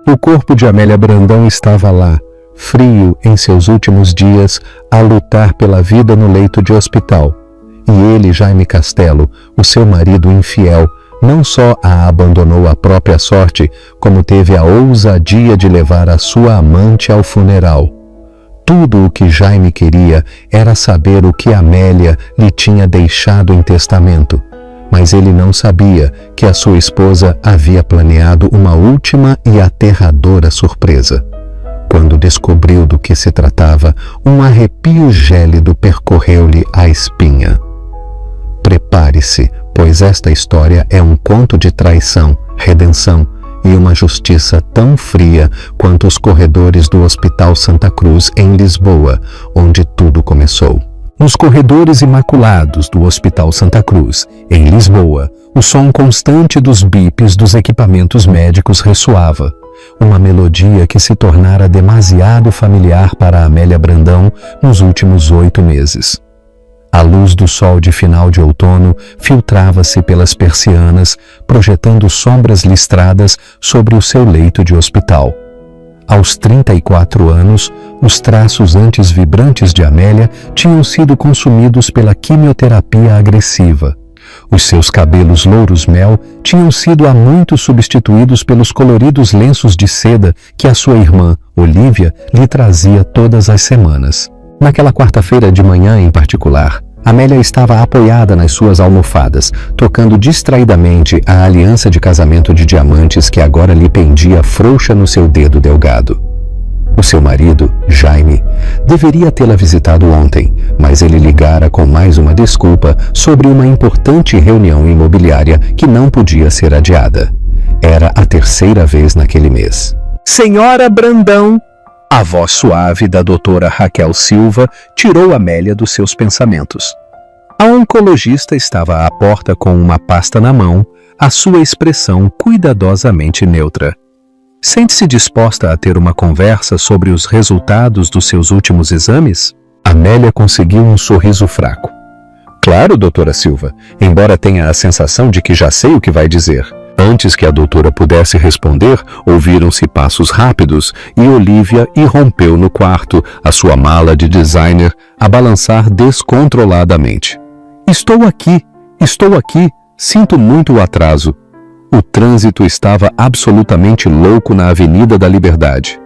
O corpo de Amélia Brandão estava lá, frio em seus últimos dias, a lutar pela vida no leito de hospital. E ele, Jaime Castelo, o seu marido infiel, não só a abandonou à própria sorte, como teve a ousadia de levar a sua amante ao funeral. Tudo o que Jaime queria era saber o que Amélia lhe tinha deixado em testamento, mas ele não sabia que a sua esposa havia planeado uma última e aterradora surpresa. Quando descobriu do que se tratava, um arrepio gélido percorreu-lhe a espinha. Prepare-se, pois esta história é um conto de traição, redenção e uma justiça tão fria quanto os corredores do Hospital Santa Cruz, em Lisboa, onde tudo começou. Nos corredores imaculados do Hospital Santa Cruz, em Lisboa, o som constante dos bips dos equipamentos médicos ressoava, uma melodia que se tornara demasiado familiar para Amélia Brandão nos últimos 8 meses. A luz do sol de final de outono filtrava-se pelas persianas, projetando sombras listradas sobre o seu leito de hospital. Aos 34 anos, os traços antes vibrantes de Amélia tinham sido consumidos pela quimioterapia agressiva. Os seus cabelos louros-mel tinham sido há muito substituídos pelos coloridos lenços de seda que a sua irmã, Olívia, lhe trazia todas as semanas. Naquela quarta-feira de manhã em particular, Amélia estava apoiada nas suas almofadas, tocando distraidamente a aliança de casamento de diamantes que agora lhe pendia frouxa no seu dedo delgado. O seu marido, Jaime, deveria tê-la visitado ontem, mas ele ligara com mais uma desculpa sobre uma importante reunião imobiliária que não podia ser adiada. Era a terceira vez naquele mês. Senhora Brandão! A voz suave da doutora Raquel Silva tirou Amélia dos seus pensamentos. A oncologista estava à porta com uma pasta na mão, a sua expressão cuidadosamente neutra. Sente-se disposta a ter uma conversa sobre os resultados dos seus últimos exames? Amélia conseguiu um sorriso fraco. Claro, doutora Silva, embora tenha a sensação de que já sei o que vai dizer. Antes que a doutora pudesse responder, ouviram-se passos rápidos e Olívia irrompeu no quarto, a sua mala de designer a balançar descontroladamente. Estou aqui, sinto muito o atraso. O trânsito estava absolutamente louco na Avenida da Liberdade.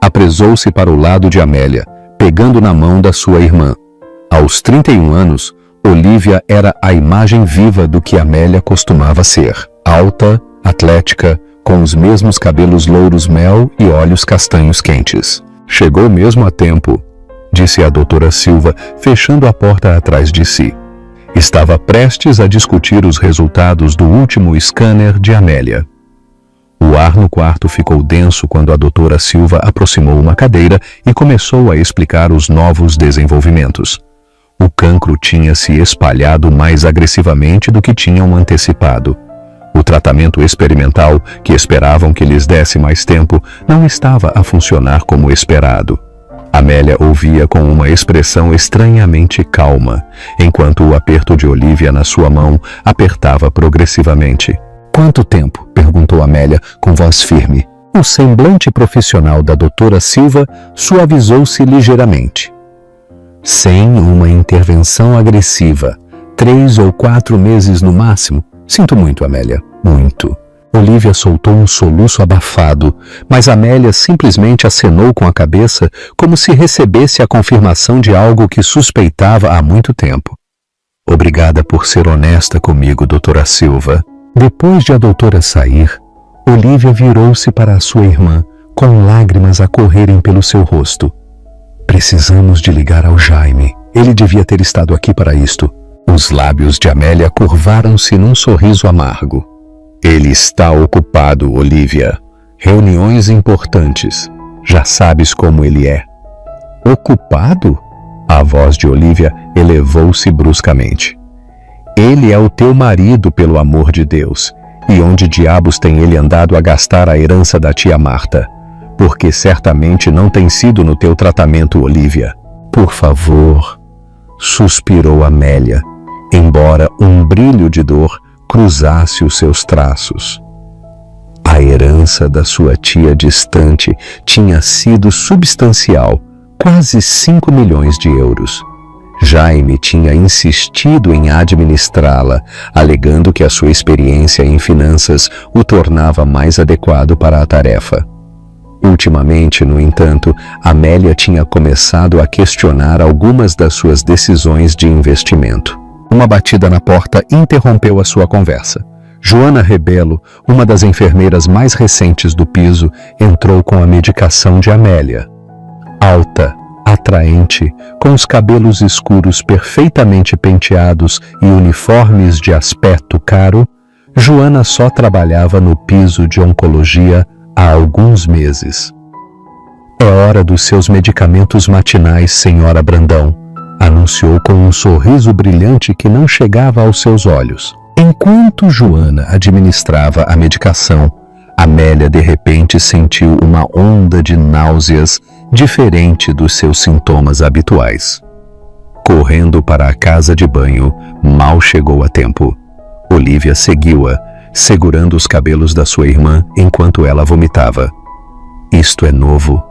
Apressou-se para o lado de Amélia, pegando na mão da sua irmã. Aos 31 anos, Olívia era a imagem viva do que Amélia costumava ser. Alta, atlética, com os mesmos cabelos louros-mel e olhos castanhos quentes. Chegou mesmo a tempo, disse a doutora Silva, fechando a porta atrás de si. Estava prestes a discutir os resultados do último scanner de Amélia. O ar no quarto ficou denso quando a doutora Silva aproximou uma cadeira e começou a explicar os novos desenvolvimentos. O cancro tinha se espalhado mais agressivamente do que tinham antecipado. O tratamento experimental, que esperavam que lhes desse mais tempo, não estava a funcionar como esperado. Amélia ouvia com uma expressão estranhamente calma, enquanto o aperto de Olívia na sua mão apertava progressivamente. Quanto tempo? Perguntou Amélia com voz firme. O semblante profissional da doutora Silva suavizou-se ligeiramente. Sem uma intervenção agressiva, 3 ou 4 meses no máximo. Sinto muito, Amélia, muito. Olívia soltou um soluço abafado, mas Amélia simplesmente acenou com a cabeça como se recebesse a confirmação de algo que suspeitava há muito tempo. Obrigada por ser honesta comigo, doutora Silva. Depois de a doutora sair, Olívia virou-se para a sua irmã, com lágrimas a correrem pelo seu rosto. Precisamos de ligar ao Jaime. Ele devia ter estado aqui para isto. Os lábios de Amélia curvaram-se num sorriso amargo. Ele está ocupado, Olívia. Reuniões importantes. Já sabes como ele é. Ocupado? A voz de Olívia elevou-se bruscamente. Ele é o teu marido, pelo amor de Deus. E onde diabos tem ele andado a gastar a herança da tia Marta? Porque certamente não tem sido no teu tratamento, Olívia. Por favor, suspirou Amélia, embora um brilho de dor cruzasse os seus traços. A herança da sua tia distante tinha sido substancial, quase 5 milhões de euros. Jaime tinha insistido em administrá-la, alegando que a sua experiência em finanças o tornava mais adequado para a tarefa. Ultimamente, no entanto, Amélia tinha começado a questionar algumas das suas decisões de investimento. Uma batida na porta interrompeu a sua conversa. Joana Rebelo, uma das enfermeiras mais recentes do piso, entrou com a medicação de Amélia. Alta, atraente, com os cabelos escuros perfeitamente penteados e uniformes de aspecto caro, Joana só trabalhava no piso de oncologia há alguns meses. É hora dos seus medicamentos matinais, senhora Brandão, anunciou com um sorriso brilhante que não chegava aos seus olhos. Enquanto Joana administrava a medicação, Amélia de repente sentiu uma onda de náuseas diferente dos seus sintomas habituais. Correndo para a casa de banho, mal chegou a tempo. Olívia seguiu-a, segurando os cabelos da sua irmã enquanto ela vomitava. Isto é novo,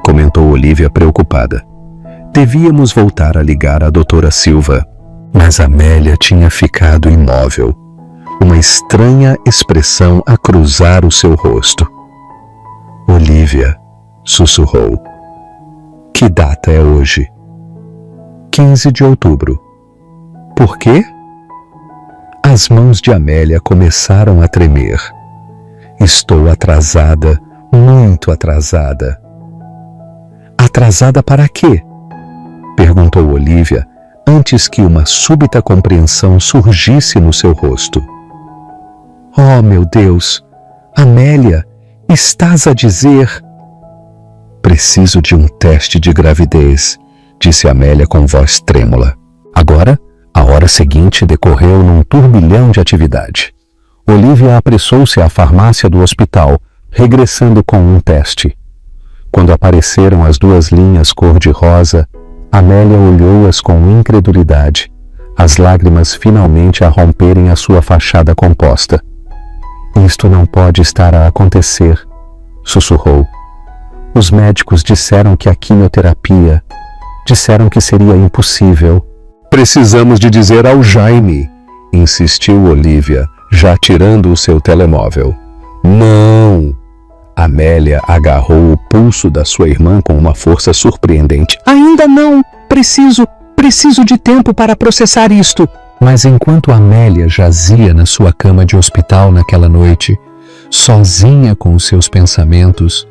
comentou Olívia preocupada. Devíamos voltar a ligar à doutora Silva. Mas Amélia tinha ficado imóvel, uma estranha expressão a cruzar o seu rosto. Olívia, sussurrou. Que data é hoje? 15 de outubro. Por quê? As mãos de Amélia começaram a tremer. Estou atrasada, muito atrasada. Atrasada para quê? Perguntou Olívia, antes que uma súbita compreensão surgisse no seu rosto. Oh, meu Deus! Amélia, estás a dizer... Preciso de um teste de gravidez, disse Amélia com voz trêmula. Agora, a hora seguinte decorreu num turbilhão de atividade. Olívia apressou-se à farmácia do hospital, regressando com um teste. Quando apareceram as 2 linhas cor-de-rosa, Amélia olhou-as com incredulidade, as lágrimas finalmente a romperem a sua fachada composta. Isto não pode estar a acontecer, sussurrou. Os médicos disseram que a quimioterapia, disseram que seria impossível. Precisamos de dizer ao Jaime, insistiu Olívia, já tirando o seu telemóvel. Não! Amélia agarrou o pulso da sua irmã com uma força surpreendente. Ainda não! Preciso de tempo para processar isto. Mas enquanto Amélia jazia na sua cama de hospital naquela noite, sozinha com os seus pensamentos,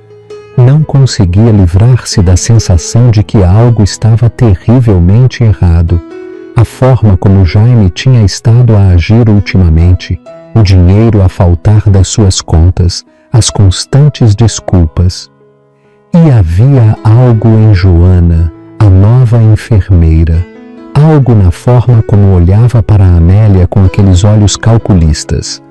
não conseguia livrar-se da sensação de que algo estava terrivelmente errado. A forma como Jaime tinha estado a agir ultimamente, o dinheiro a faltar das suas contas, as constantes desculpas. E havia algo em Joana, a nova enfermeira, algo na forma como olhava para a Amélia com aqueles olhos calculistas.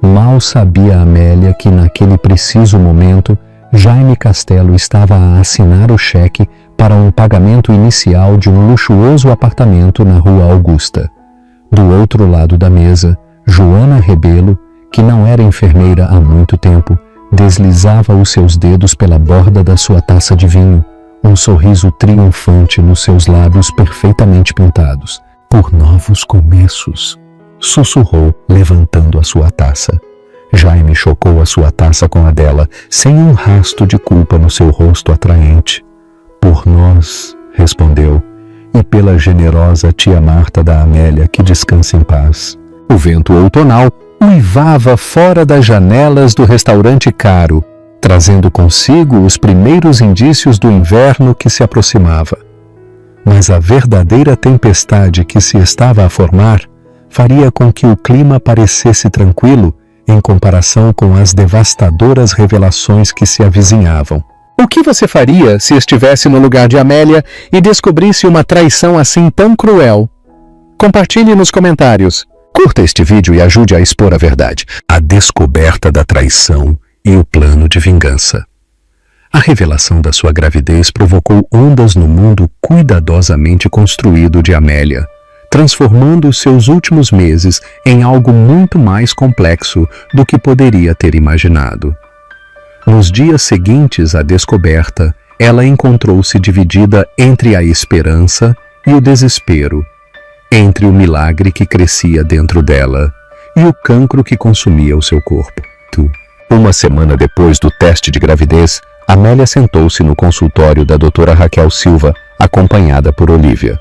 Mal sabia a Amélia que naquele preciso momento Jaime Castelo estava a assinar o cheque para um pagamento inicial de um luxuoso apartamento na Rua Augusta. Do outro lado da mesa, Joana Rebelo, que não era enfermeira há muito tempo, deslizava os seus dedos pela borda da sua taça de vinho, um sorriso triunfante nos seus lábios perfeitamente pintados. Por novos começos, sussurrou, levantando a sua taça. Jaime chocou a sua taça com a dela, sem um rasto de culpa no seu rosto atraente. Por nós, respondeu, e pela generosa tia Marta da Amélia, que descansa em paz. O vento outonal uivava fora das janelas do restaurante caro, trazendo consigo os primeiros indícios do inverno que se aproximava. Mas a verdadeira tempestade que se estava a formar faria com que o clima parecesse tranquilo em comparação com as devastadoras revelações que se avizinhavam. O que você faria se estivesse no lugar de Amélia e descobrisse uma traição assim tão cruel? Compartilhe nos comentários. Curta este vídeo e ajude a expor a verdade, a descoberta da traição e o plano de vingança. A revelação da sua gravidez provocou ondas no mundo cuidadosamente construído de Amélia, transformando os seus últimos meses em algo muito mais complexo do que poderia ter imaginado. Nos dias seguintes à descoberta, ela encontrou-se dividida entre a esperança e o desespero, entre o milagre que crescia dentro dela e o cancro que consumia o seu corpo. Uma semana depois do teste de gravidez, Amélia sentou-se no consultório da doutora Raquel Silva, acompanhada por Olívia.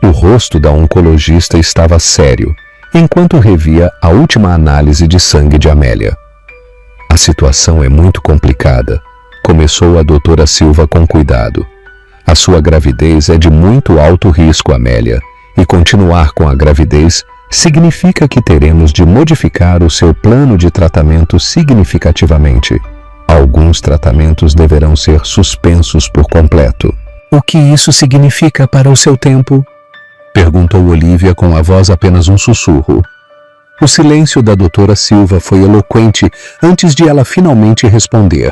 O rosto da oncologista estava sério, enquanto revia a última análise de sangue de Amélia. A situação é muito complicada, começou a doutora Silva com cuidado. A sua gravidez é de muito alto risco, Amélia, e continuar com a gravidez significa que teremos de modificar o seu plano de tratamento significativamente. Alguns tratamentos deverão ser suspensos por completo. O que isso significa para o seu tempo? Perguntou Olívia com a voz apenas um sussurro. O silêncio da doutora Silva foi eloquente antes de ela finalmente responder.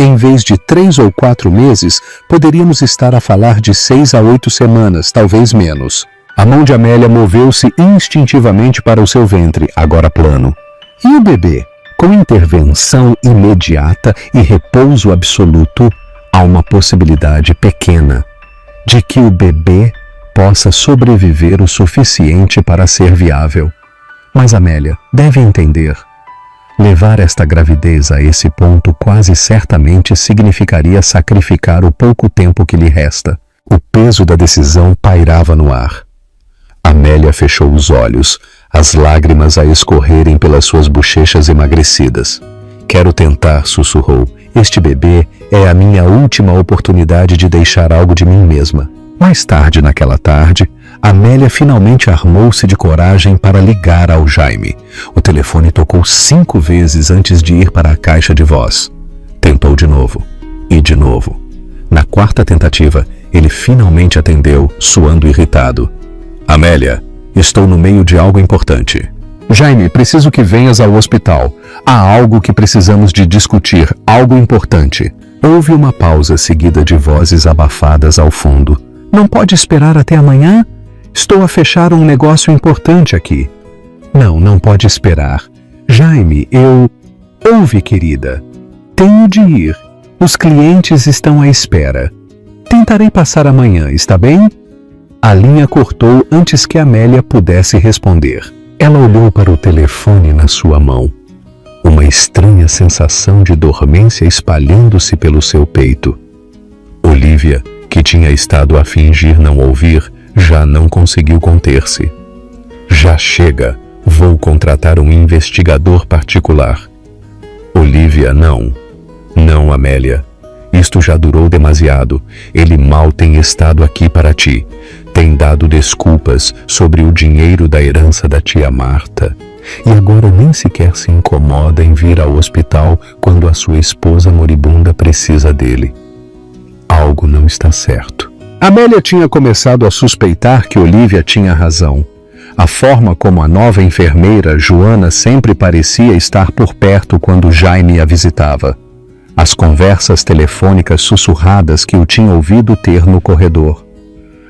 Em vez de 3 ou 4 meses, poderíamos estar a falar de 6 a 8 semanas, talvez menos. A mão de Amélia moveu-se instintivamente para o seu ventre, agora plano. E o bebê? Com intervenção imediata e repouso absoluto, há uma possibilidade pequena de que o bebê possa sobreviver o suficiente para ser viável. Mas Amélia deve entender. Levar esta gravidez a esse ponto quase certamente significaria sacrificar o pouco tempo que lhe resta. O peso da decisão pairava no ar. Amélia fechou os olhos, as lágrimas a escorrerem pelas suas bochechas emagrecidas. Quero tentar, sussurrou. Este bebê é a minha última oportunidade de deixar algo de mim mesma. Mais tarde naquela tarde, Amélia finalmente armou-se de coragem para ligar ao Jaime. O telefone tocou 5 vezes antes de ir para a caixa de voz. Tentou de novo. E de novo. Na 4ª tentativa, ele finalmente atendeu, suando irritado. Amélia, estou no meio de algo importante. Jaime, preciso que venhas ao hospital. Há algo que precisamos de discutir, algo importante. Houve uma pausa seguida de vozes abafadas ao fundo. Não pode esperar até amanhã? Estou a fechar um negócio importante aqui. Não pode esperar. Jaime, Ouve, querida. Tenho de ir. Os clientes estão à espera. Tentarei passar amanhã, está bem? A linha cortou antes que Amélia pudesse responder. Ela olhou para o telefone na sua mão. Uma estranha sensação de dormência espalhando-se pelo seu peito. Olívia, que tinha estado a fingir não ouvir, já não conseguiu conter-se. Já chega, vou contratar um investigador particular. Olívia, não. Não, Amélia. Isto já durou demasiado. Ele mal tem estado aqui para ti. Tem dado desculpas sobre o dinheiro da herança da tia Marta. E agora nem sequer se incomoda em vir ao hospital quando a sua esposa moribunda precisa dele. Algo não está certo. Amélia tinha começado a suspeitar que Olívia tinha razão. A forma como a nova enfermeira, Joana, sempre parecia estar por perto quando Jaime a visitava. As conversas telefônicas sussurradas que o tinha ouvido ter no corredor.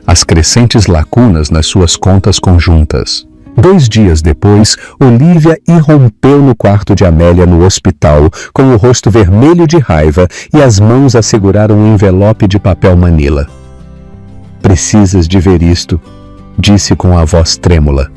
As crescentes lacunas nas suas contas conjuntas. 2 dias depois, Olívia irrompeu no quarto de Amélia no hospital, com o rosto vermelho de raiva e as mãos a segurar um envelope de papel manila. Precisas de ver isto, disse com a voz trêmula.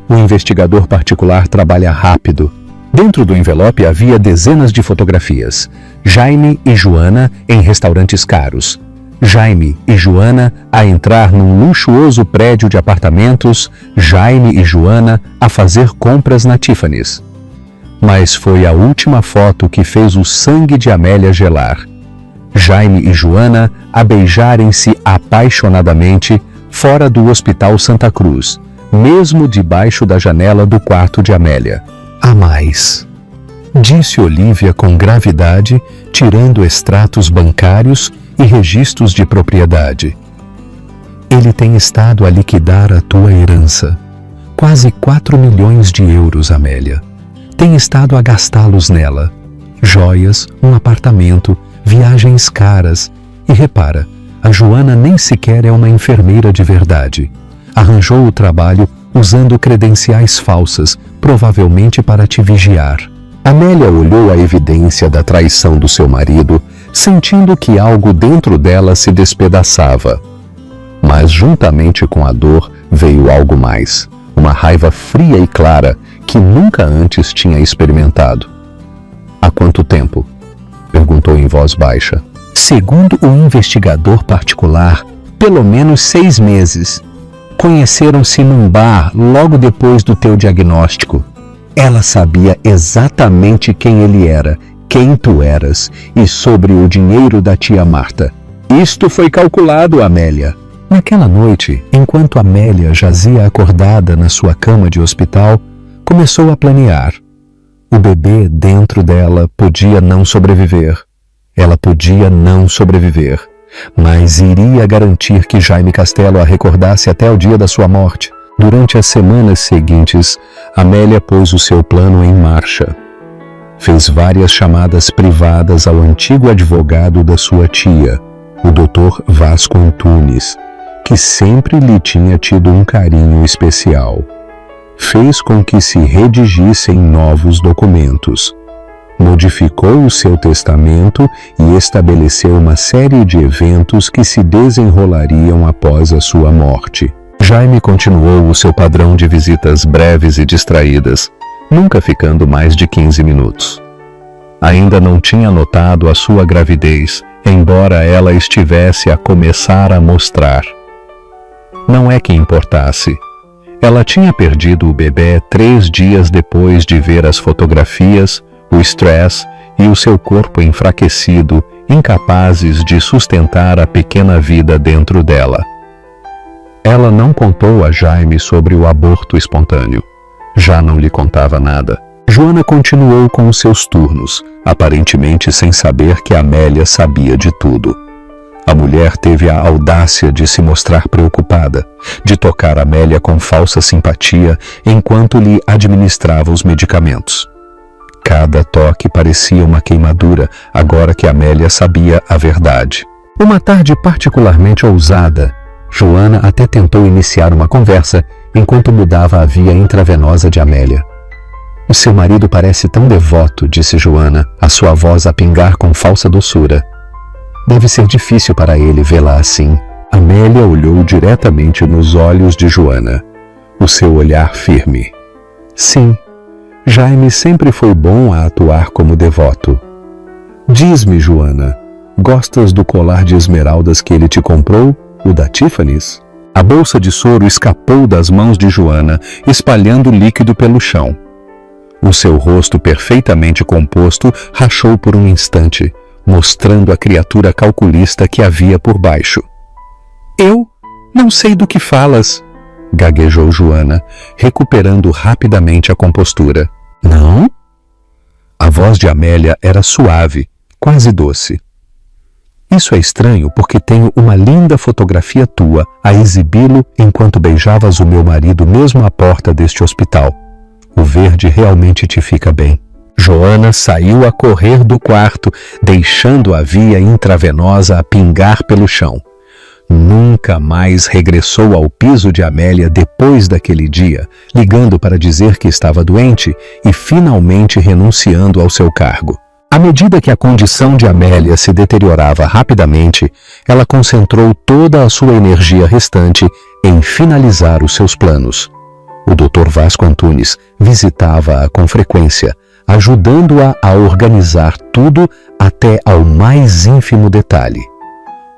O investigador particular trabalha rápido. Dentro do envelope havia dezenas de fotografias. Jaime e Joana em restaurantes caros. Jaime e Joana a entrar num luxuoso prédio de apartamentos. Jaime e Joana a fazer compras na Tiffany's. Mas foi a última foto que fez o sangue de Amélia gelar. Jaime e Joana a beijarem-se apaixonadamente fora do Hospital Santa Cruz, mesmo debaixo da janela do quarto de Amélia. Há mais, disse Olívia com gravidade, tirando extratos bancários e registros de propriedade. Ele tem estado a liquidar a tua herança. Quase 4 milhões de euros, Amélia. Tem estado a gastá-los nela. Joias, um apartamento, viagens caras. E repara, a Joana nem sequer é uma enfermeira de verdade. arranjou o trabalho usando credenciais falsas, provavelmente para te vigiar. Amélia olhou a evidência da traição do seu marido, sentindo que algo dentro dela se despedaçava. Mas juntamente com a dor veio algo mais, uma raiva fria e clara que nunca antes tinha experimentado. Há quanto tempo? Perguntou em voz baixa. Segundo o investigador particular, pelo menos 6 meses. Conheceram-se num bar logo depois do teu diagnóstico. Ela sabia exatamente quem ele era, quem tu eras e sobre o dinheiro da tia Marta. Isto foi calculado, Amélia. Naquela noite, enquanto Amélia jazia acordada na sua cama de hospital, começou a planear. O bebê dentro dela podia não sobreviver. Ela podia não sobreviver, mas iria garantir que Jaime Castelo a recordasse até o dia da sua morte. Durante as semanas seguintes, Amélia pôs o seu plano em marcha. Fez várias chamadas privadas ao antigo advogado da sua tia, o Dr. Vasco Antunes, que sempre lhe tinha tido um carinho especial. Fez com que se redigissem novos documentos. Modificou o seu testamento e estabeleceu uma série de eventos que se desenrolariam após a sua morte. Jaime continuou o seu padrão de visitas breves e distraídas, nunca ficando mais de 15 minutos. Ainda não tinha notado a sua gravidez, embora ela estivesse a começar a mostrar. Não é que importasse. Ela tinha perdido o bebê 3 dias depois de ver as fotografias, o estresse e o seu corpo enfraquecido, incapazes de sustentar a pequena vida dentro dela. Ela não contou a Jaime sobre o aborto espontâneo. Já não lhe contava nada. Joana continuou com os seus turnos, aparentemente sem saber que Amélia sabia de tudo. A mulher teve a audácia de se mostrar preocupada, de tocar Amélia com falsa simpatia enquanto lhe administrava os medicamentos. Cada toque parecia uma queimadura, agora que Amélia sabia a verdade. Uma tarde particularmente ousada, Joana até tentou iniciar uma conversa enquanto mudava a via intravenosa de Amélia. O seu marido parece tão devoto, disse Joana, a sua voz a pingar com falsa doçura. Deve ser difícil para ele vê-la assim. Amélia olhou diretamente nos olhos de Joana, o seu olhar firme. Sim, Jaime sempre foi bom a atuar como devoto. Diz-me, Joana, gostas do colar de esmeraldas que ele te comprou, o da Tiffany's? A bolsa de soro escapou das mãos de Joana, espalhando líquido pelo chão. O seu rosto perfeitamente composto rachou por um instante, mostrando a criatura calculista que havia por baixo. Eu não sei do que falas, gaguejou Joana, recuperando rapidamente a compostura. Não? A voz de Amélia era suave, quase doce. Isso é estranho porque tenho uma linda fotografia tua a exibi-lo enquanto beijavas o meu marido mesmo à porta deste hospital. O verde realmente te fica bem. Joana saiu a correr do quarto, deixando a via intravenosa a pingar pelo chão. Nunca mais regressou ao piso de Amélia depois daquele dia, ligando para dizer que estava doente e finalmente renunciando ao seu cargo. À medida que a condição de Amélia se deteriorava rapidamente, ela concentrou toda a sua energia restante em finalizar os seus planos. O Dr. Vasco Antunes visitava-a com frequência, ajudando-a a organizar tudo até ao mais ínfimo detalhe.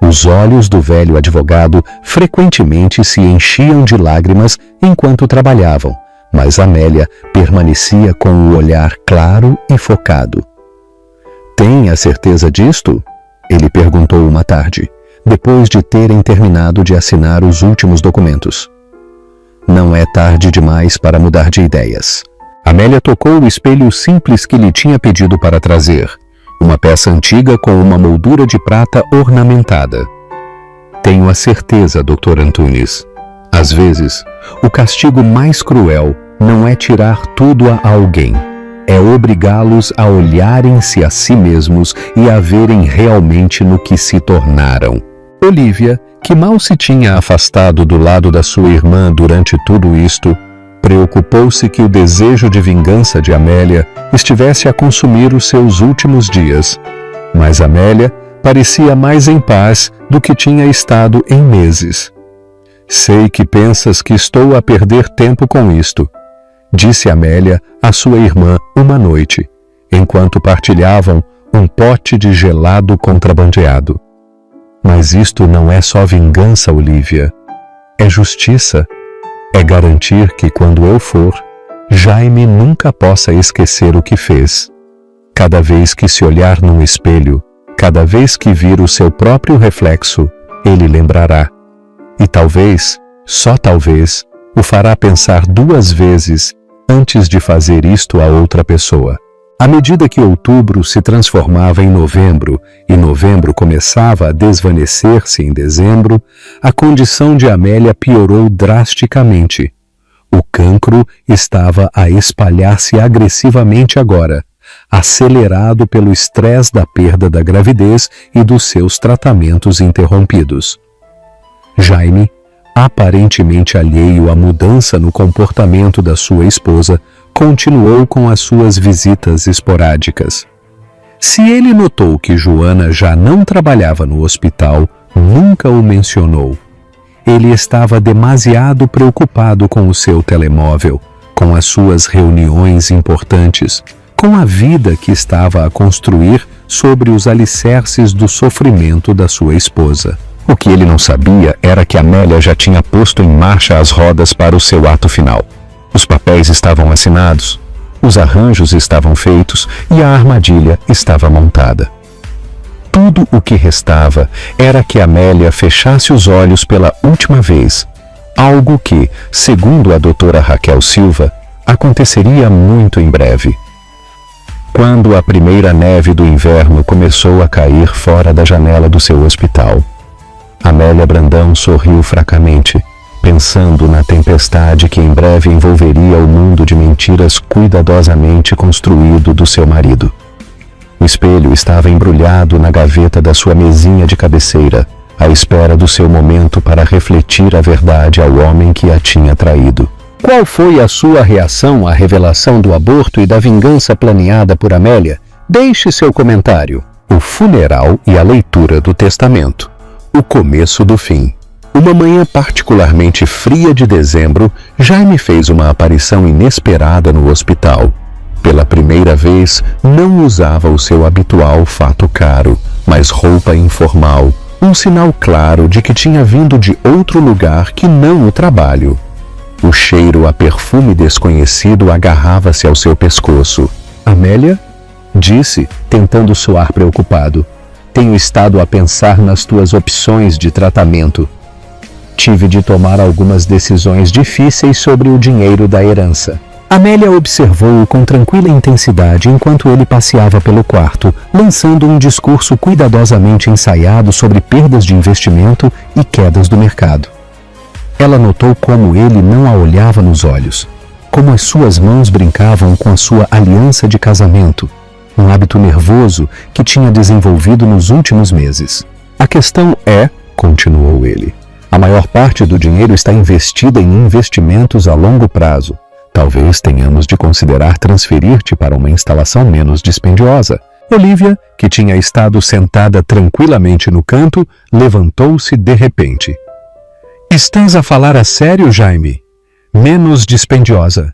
Os olhos do velho advogado frequentemente se enchiam de lágrimas enquanto trabalhavam, mas Amélia permanecia com o olhar claro e focado. Tem a certeza disto? Ele perguntou uma tarde, depois de terem terminado de assinar os últimos documentos. Não é tarde demais para mudar de ideias. Amélia tocou o espelho simples que lhe tinha pedido para trazer, uma peça antiga com uma moldura de prata ornamentada. Tenho a certeza, Dr. Antunes. Às vezes, o castigo mais cruel não é tirar tudo a alguém. É obrigá-los a olharem-se a si mesmos e a verem realmente no que se tornaram. Olívia, que mal se tinha afastado do lado da sua irmã durante tudo isto, preocupou-se que o desejo de vingança de Amélia estivesse a consumir os seus últimos dias. Mas Amélia parecia mais em paz do que tinha estado em meses. Sei que pensas que estou a perder tempo com isto, disse Amélia à sua irmã uma noite, enquanto partilhavam um pote de gelado contrabandeado. Mas isto não é só vingança, Olívia. É justiça. É garantir que, quando eu for, Jaime nunca possa esquecer o que fez. Cada vez que se olhar num espelho, cada vez que vir o seu próprio reflexo, ele lembrará. E talvez, só talvez, o fará pensar 2 vezes antes de fazer isto a outra pessoa. À medida que outubro se transformava em novembro e novembro começava a desvanecer-se em dezembro, a condição de Amélia piorou drasticamente. O cancro estava a espalhar-se agressivamente agora, acelerado pelo estresse da perda da gravidez e dos seus tratamentos interrompidos. Jaime, aparentemente alheio à mudança no comportamento da sua esposa, continuou com as suas visitas esporádicas. Se ele notou que Joana já não trabalhava no hospital, nunca o mencionou. Ele estava demasiado preocupado com o seu telemóvel, com as suas reuniões importantes, com a vida que estava a construir sobre os alicerces do sofrimento da sua esposa. O que ele não sabia era que Amélia já tinha posto em marcha as rodas para o seu ato final. Os papéis estavam assinados, os arranjos estavam feitos e a armadilha estava montada. Tudo o que restava era que Amélia fechasse os olhos pela última vez, algo que, segundo a doutora Raquel Silva, aconteceria muito em breve. Quando a primeira neve do inverno começou a cair fora da janela do seu hospital, Amélia Brandão sorriu fracamente, pensando na tempestade que em breve envolveria o mundo de mentiras cuidadosamente construído do seu marido. O espelho estava embrulhado na gaveta da sua mesinha de cabeceira, à espera do seu momento para refletir a verdade ao homem que a tinha traído. Qual foi a sua reação à revelação do aborto e da vingança planeada por Amélia? Deixe seu comentário. O funeral e a leitura do testamento. O começo do fim. Uma manhã particularmente fria de dezembro, Jaime fez uma aparição inesperada no hospital. Pela primeira vez, não usava o seu habitual fato caro, mas roupa informal, um sinal claro de que tinha vindo de outro lugar que não o trabalho. O cheiro a perfume desconhecido agarrava-se ao seu pescoço. Amélia? Disse, tentando soar preocupado. Tenho estado a pensar nas tuas opções de tratamento. Tive de tomar algumas decisões difíceis sobre o dinheiro da herança. Amélia observou-o com tranquila intensidade enquanto ele passeava pelo quarto, lançando um discurso cuidadosamente ensaiado sobre perdas de investimento e quedas do mercado. Ela notou como ele não a olhava nos olhos, como as suas mãos brincavam com a sua aliança de casamento, um hábito nervoso que tinha desenvolvido nos últimos meses. A questão é, continuou ele, a maior parte do dinheiro está investida em investimentos a longo prazo. Talvez tenhamos de considerar transferir-te para uma instalação menos dispendiosa. Olívia, que tinha estado sentada tranquilamente no canto, levantou-se de repente. Estás a falar a sério, Jaime? Menos dispendiosa.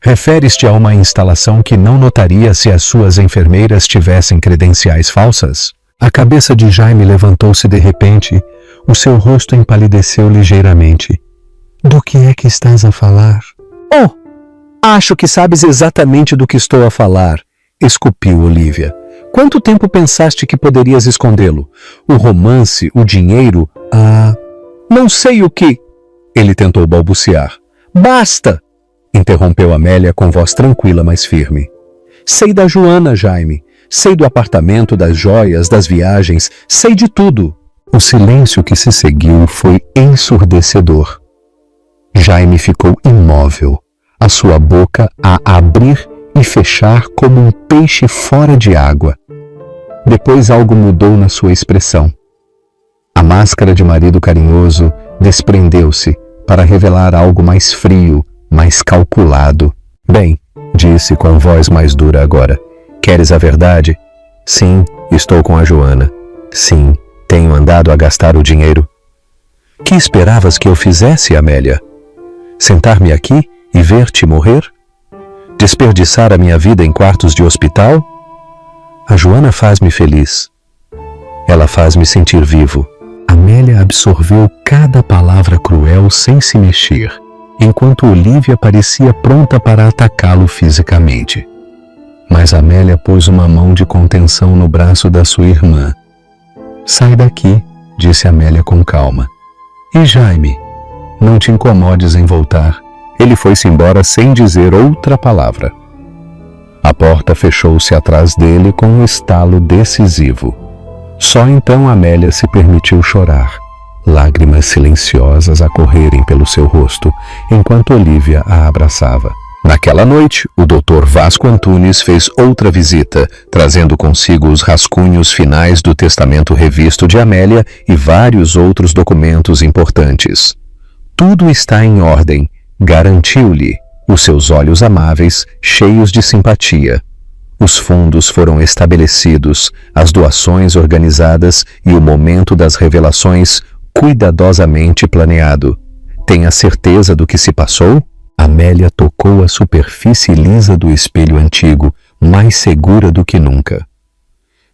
Referes-te a uma instalação que não notaria se as suas enfermeiras tivessem credenciais falsas? A cabeça de Jaime levantou-se de repente. O seu rosto empalideceu ligeiramente. Do que é que estás a falar? Oh! Acho que sabes exatamente do que estou a falar, escupiu Olívia. Quanto tempo pensaste que poderias escondê-lo? O romance, o dinheiro, não sei o que... Ele tentou balbuciar. Basta! Interrompeu Amélia com voz tranquila, mas firme. Sei da Joana, Jaime. Sei do apartamento, das joias, das viagens. Sei de tudo. O silêncio que se seguiu foi ensurdecedor. Jaime ficou imóvel, a sua boca a abrir e fechar como um peixe fora de água. Depois algo mudou na sua expressão. A máscara de marido carinhoso desprendeu-se para revelar algo mais frio, mais calculado. Bem, disse com voz mais dura agora. Queres a verdade? Sim, estou com a Joana. Sim, tenho andado a gastar o dinheiro. Que esperavas que eu fizesse, Amélia? Sentar-me aqui e ver-te morrer? Desperdiçar a minha vida em quartos de hospital? A Joana faz-me feliz. Ela faz-me sentir vivo. Amélia absorveu cada palavra cruel sem se mexer, enquanto Olívia parecia pronta para atacá-lo fisicamente. Mas Amélia pôs uma mão de contenção no braço da sua irmã. Sai daqui, disse Amélia com calma. E Jaime? Não te incomodes em voltar. Ele foi-se embora sem dizer outra palavra. A porta fechou-se atrás dele com um estalo decisivo. Só então Amélia se permitiu chorar, lágrimas silenciosas a correrem pelo seu rosto, enquanto Olívia a abraçava. Naquela noite, o Dr. Vasco Antunes fez outra visita, trazendo consigo os rascunhos finais do testamento revisto de Amélia e vários outros documentos importantes. Tudo está em ordem, garantiu-lhe, os seus olhos amáveis, cheios de simpatia. Os fundos foram estabelecidos, as doações organizadas e o momento das revelações cuidadosamente planeado. Tenha certeza do que se passou? Amélia tocou a superfície lisa do espelho antigo, mais segura do que nunca.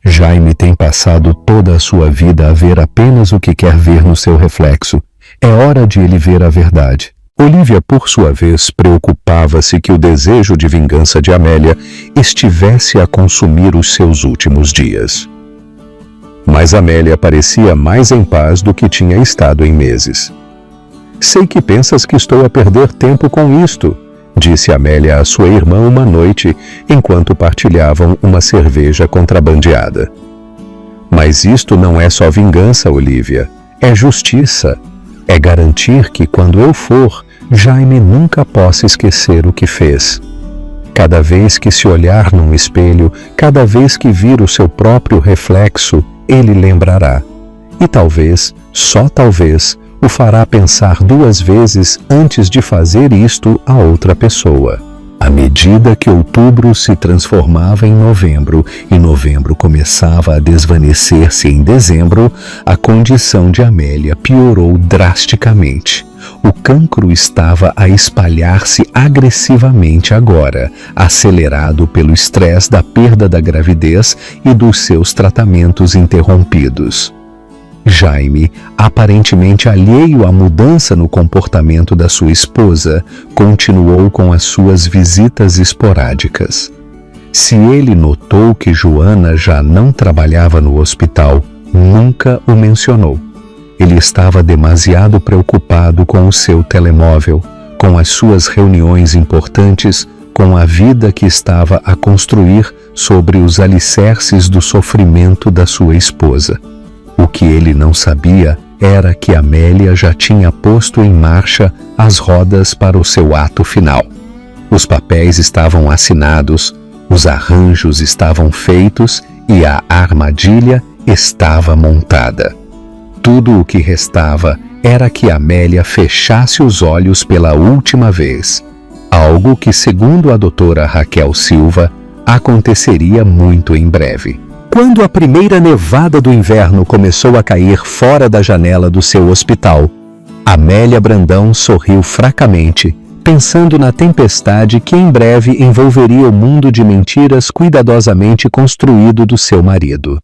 Jaime tem passado toda a sua vida a ver apenas o que quer ver no seu reflexo. É hora de ele ver a verdade. Olívia, por sua vez, preocupava-se que o desejo de vingança de Amélia estivesse a consumir os seus últimos dias. Mas Amélia parecia mais em paz do que tinha estado em meses. Sei que pensas que estou a perder tempo com isto, disse Amélia à sua irmã uma noite, enquanto partilhavam uma cerveja contrabandeada. Mas isto não é só vingança, Olívia, é justiça. É garantir que, quando eu for, Jaime nunca possa esquecer o que fez. Cada vez que se olhar num espelho, cada vez que vir o seu próprio reflexo, ele lembrará. E talvez, só talvez, o fará pensar 2 vezes antes de fazer isto a outra pessoa. À medida que outubro se transformava em novembro e novembro começava a desvanecer-se em dezembro, a condição de Amélia piorou drasticamente. O cancro estava a espalhar-se agressivamente agora, acelerado pelo estresse da perda da gravidez e dos seus tratamentos interrompidos. Jaime, aparentemente alheio à mudança no comportamento da sua esposa, continuou com as suas visitas esporádicas. Se ele notou que Joana já não trabalhava no hospital, nunca o mencionou. Ele estava demasiado preocupado com o seu telemóvel, com as suas reuniões importantes, com a vida que estava a construir sobre os alicerces do sofrimento da sua esposa. O que ele não sabia era que Amélia já tinha posto em marcha as rodas para o seu ato final. Os papéis estavam assinados, os arranjos estavam feitos e a armadilha estava montada. Tudo o que restava era que Amélia fechasse os olhos pela última vez, algo que, segundo a doutora Raquel Silva, aconteceria muito em breve. Quando a primeira nevada do inverno começou a cair fora da janela do seu hospital, Amélia Brandão sorriu fracamente, pensando na tempestade que em breve envolveria o mundo de mentiras cuidadosamente construído do seu marido.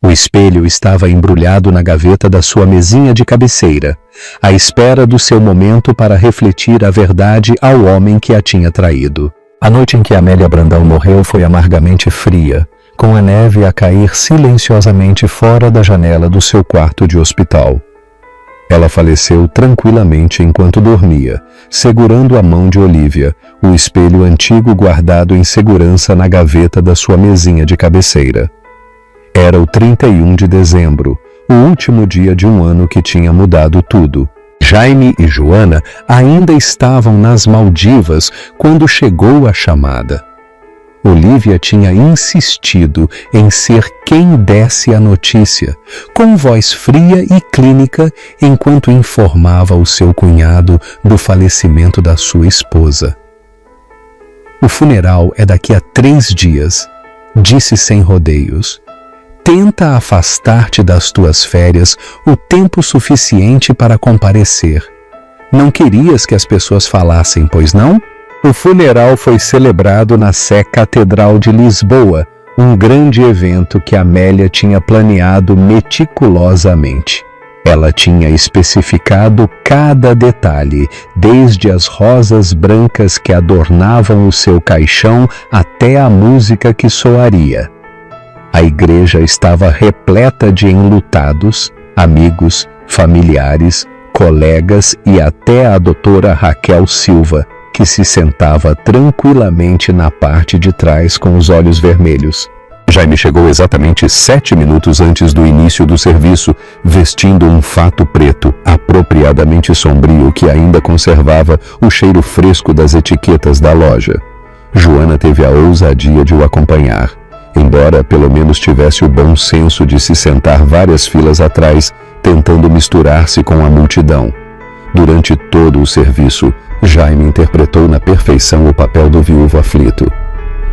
O espelho estava embrulhado na gaveta da sua mesinha de cabeceira, à espera do seu momento para refletir a verdade ao homem que a tinha traído. A noite em que Amélia Brandão morreu foi amargamente fria, com a neve a cair silenciosamente fora da janela do seu quarto de hospital. Ela faleceu tranquilamente enquanto dormia, segurando a mão de Olívia, o espelho antigo guardado em segurança na gaveta da sua mesinha de cabeceira. Era o 31 de dezembro, o último dia de um ano que tinha mudado tudo. Jaime e Joana ainda estavam nas Maldivas quando chegou a chamada. Olívia tinha insistido em ser quem desse a notícia, com voz fria e clínica, enquanto informava o seu cunhado do falecimento da sua esposa. "O funeral é daqui a 3 dias", disse sem rodeios. "Tenta afastar-te das tuas férias o tempo suficiente para comparecer. Não querias que as pessoas falassem, pois não?" O funeral foi celebrado na Sé Catedral de Lisboa, um grande evento que Amélia tinha planeado meticulosamente. Ela tinha especificado cada detalhe, desde as rosas brancas que adornavam o seu caixão até a música que soaria. A igreja estava repleta de enlutados, amigos, familiares, colegas e até a doutora Raquel Silva, que se sentava tranquilamente na parte de trás com os olhos vermelhos. Jaime chegou exatamente 7 minutos antes do início do serviço, vestindo um fato preto, apropriadamente sombrio, que ainda conservava o cheiro fresco das etiquetas da loja. Joana teve a ousadia de o acompanhar, embora pelo menos tivesse o bom senso de se sentar várias filas atrás, tentando misturar-se com a multidão. Durante todo o serviço, Jaime interpretou na perfeição o papel do viúvo aflito.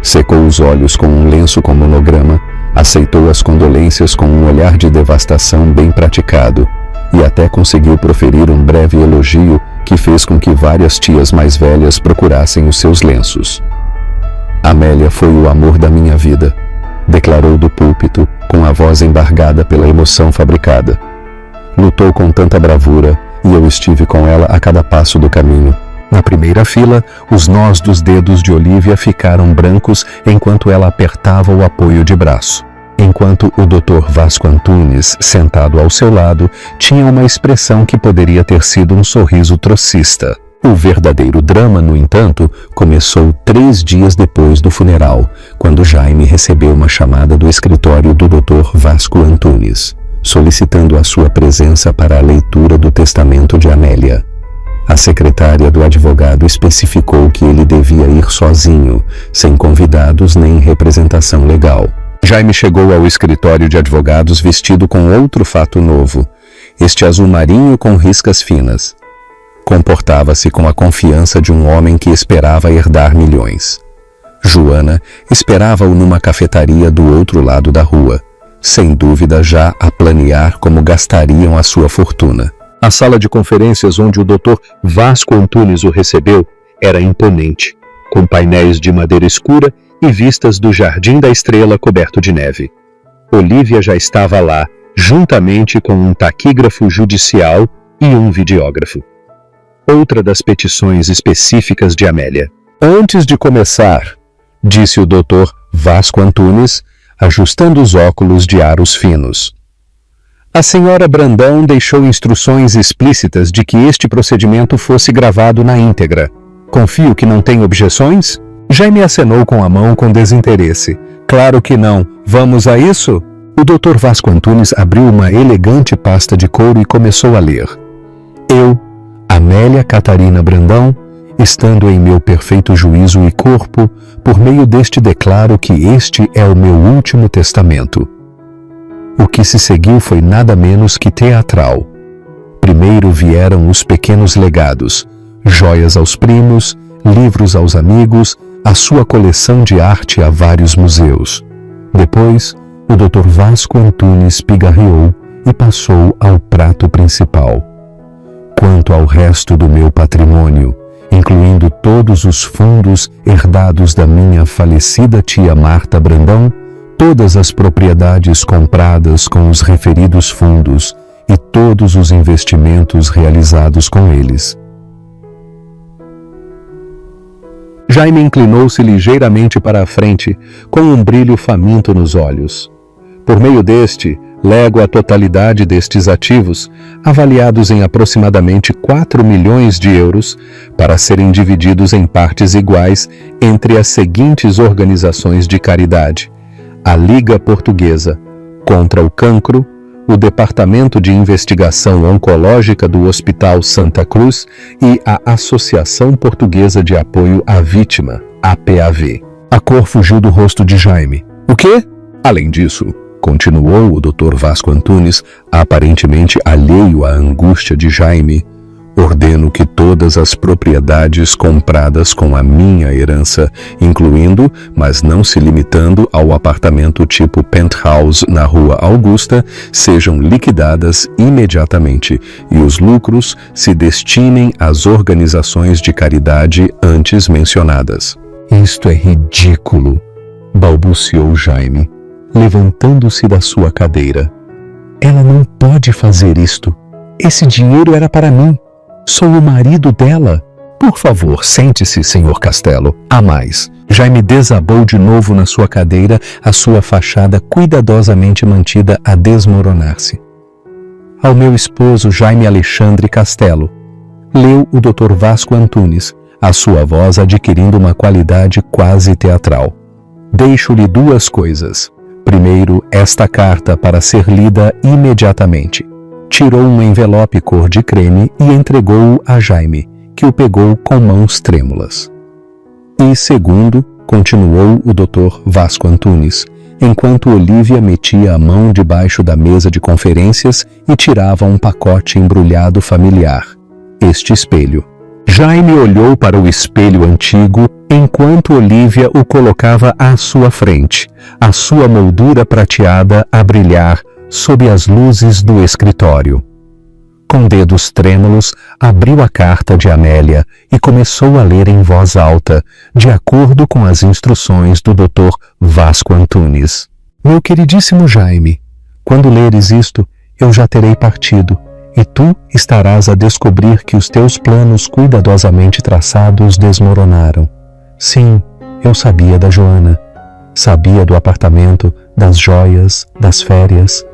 Secou os olhos com um lenço com monograma, aceitou as condolências com um olhar de devastação bem praticado e até conseguiu proferir um breve elogio que fez com que várias tias mais velhas procurassem os seus lenços. "Amélia foi o amor da minha vida", declarou do púlpito com a voz embargada pela emoção fabricada. "Lutou com tanta bravura e eu estive com ela a cada passo do caminho." Na primeira fila, os nós dos dedos de Olívia ficaram brancos enquanto ela apertava o apoio de braço, enquanto o Dr. Vasco Antunes, sentado ao seu lado, tinha uma expressão que poderia ter sido um sorriso trocista. O verdadeiro drama, no entanto, começou 3 dias depois do funeral, quando Jaime recebeu uma chamada do escritório do Dr. Vasco Antunes, solicitando a sua presença para a leitura do testamento de Amélia. A secretária do advogado especificou que ele devia ir sozinho, sem convidados nem representação legal. Jaime chegou ao escritório de advogados vestido com outro fato novo, este azul marinho com riscas finas. Comportava-se com a confiança de um homem que esperava herdar milhões. Joana esperava-o numa cafetaria do outro lado da rua, sem dúvida já a planear como gastariam a sua fortuna. A sala de conferências onde o Dr. Vasco Antunes o recebeu era imponente, com painéis de madeira escura e vistas do Jardim da Estrela coberto de neve. Olívia já estava lá, juntamente com um taquígrafo judicial e um videógrafo. Outra das petições específicas de Amélia. "Antes de começar", disse o Dr. Vasco Antunes, ajustando os óculos de aros finos, "a senhora Brandão deixou instruções explícitas de que este procedimento fosse gravado na íntegra. Confio que não tem objeções?" Jaime acenou com a mão com desinteresse. "Claro que não. Vamos a isso?" O Dr. Vasco Antunes abriu uma elegante pasta de couro e começou a ler. "Eu, Amélia Catarina Brandão, estando em meu perfeito juízo e corpo, por meio deste declaro que este é o meu último testamento." O que se seguiu foi nada menos que teatral. Primeiro vieram os pequenos legados, joias aos primos, livros aos amigos, a sua coleção de arte a vários museus. Depois, o Dr. Vasco Antunes pigarreou e passou ao prato principal. "Quanto ao resto do meu patrimônio, incluindo todos os fundos herdados da minha falecida tia Marta Brandão, todas as propriedades compradas com os referidos fundos e todos os investimentos realizados com eles." Jaime inclinou-se ligeiramente para a frente, com um brilho faminto nos olhos. "Por meio deste, lego a totalidade destes ativos, avaliados em aproximadamente 4 milhões de euros, para serem divididos em partes iguais entre as seguintes organizações de caridade: a Liga Portuguesa contra o Cancro, o Departamento de Investigação Oncológica do Hospital Santa Cruz e a Associação Portuguesa de Apoio à Vítima, APAV. A cor fugiu do rosto de Jaime. O quê? Além disso, continuou o Dr. Vasco Antunes, aparentemente alheio à angústia de Jaime, ordeno que todas as propriedades compradas com a minha herança, incluindo, mas não se limitando ao apartamento tipo penthouse na Rua Augusta, sejam liquidadas imediatamente e os lucros se destinem às organizações de caridade antes mencionadas. Isto é ridículo, balbuciou Jaime, levantando-se da sua cadeira. Ela não pode fazer isto. Esse dinheiro era para mim. Sou o marido dela. Por favor, sente-se, Sr. Castelo. Há mais. Jaime desabou de novo na sua cadeira, a sua fachada cuidadosamente mantida a desmoronar-se. Ao meu esposo Jaime Alexandre Castelo, leu o Dr. Vasco Antunes, a sua voz adquirindo uma qualidade quase teatral. Deixo-lhe duas coisas. Primeiro, esta carta para ser lida imediatamente. Tirou um envelope cor de creme e entregou-o a Jaime, que o pegou com mãos trêmulas. E segundo, continuou o Dr. Vasco Antunes, enquanto Olívia metia a mão debaixo da mesa de conferências e tirava um pacote embrulhado familiar, este espelho. Jaime olhou para o espelho antigo enquanto Olívia o colocava à sua frente, a sua moldura prateada a brilhar sob as luzes do escritório. Com dedos trêmulos, abriu a carta de Amélia e começou a ler em voz alta, de acordo com as instruções do Dr. Vasco Antunes. Meu queridíssimo Jaime, quando leres isto, eu já terei partido, e tu estarás a descobrir que os teus planos cuidadosamente traçados desmoronaram. Sim, eu sabia da Joana. Sabia do apartamento, das joias, das férias.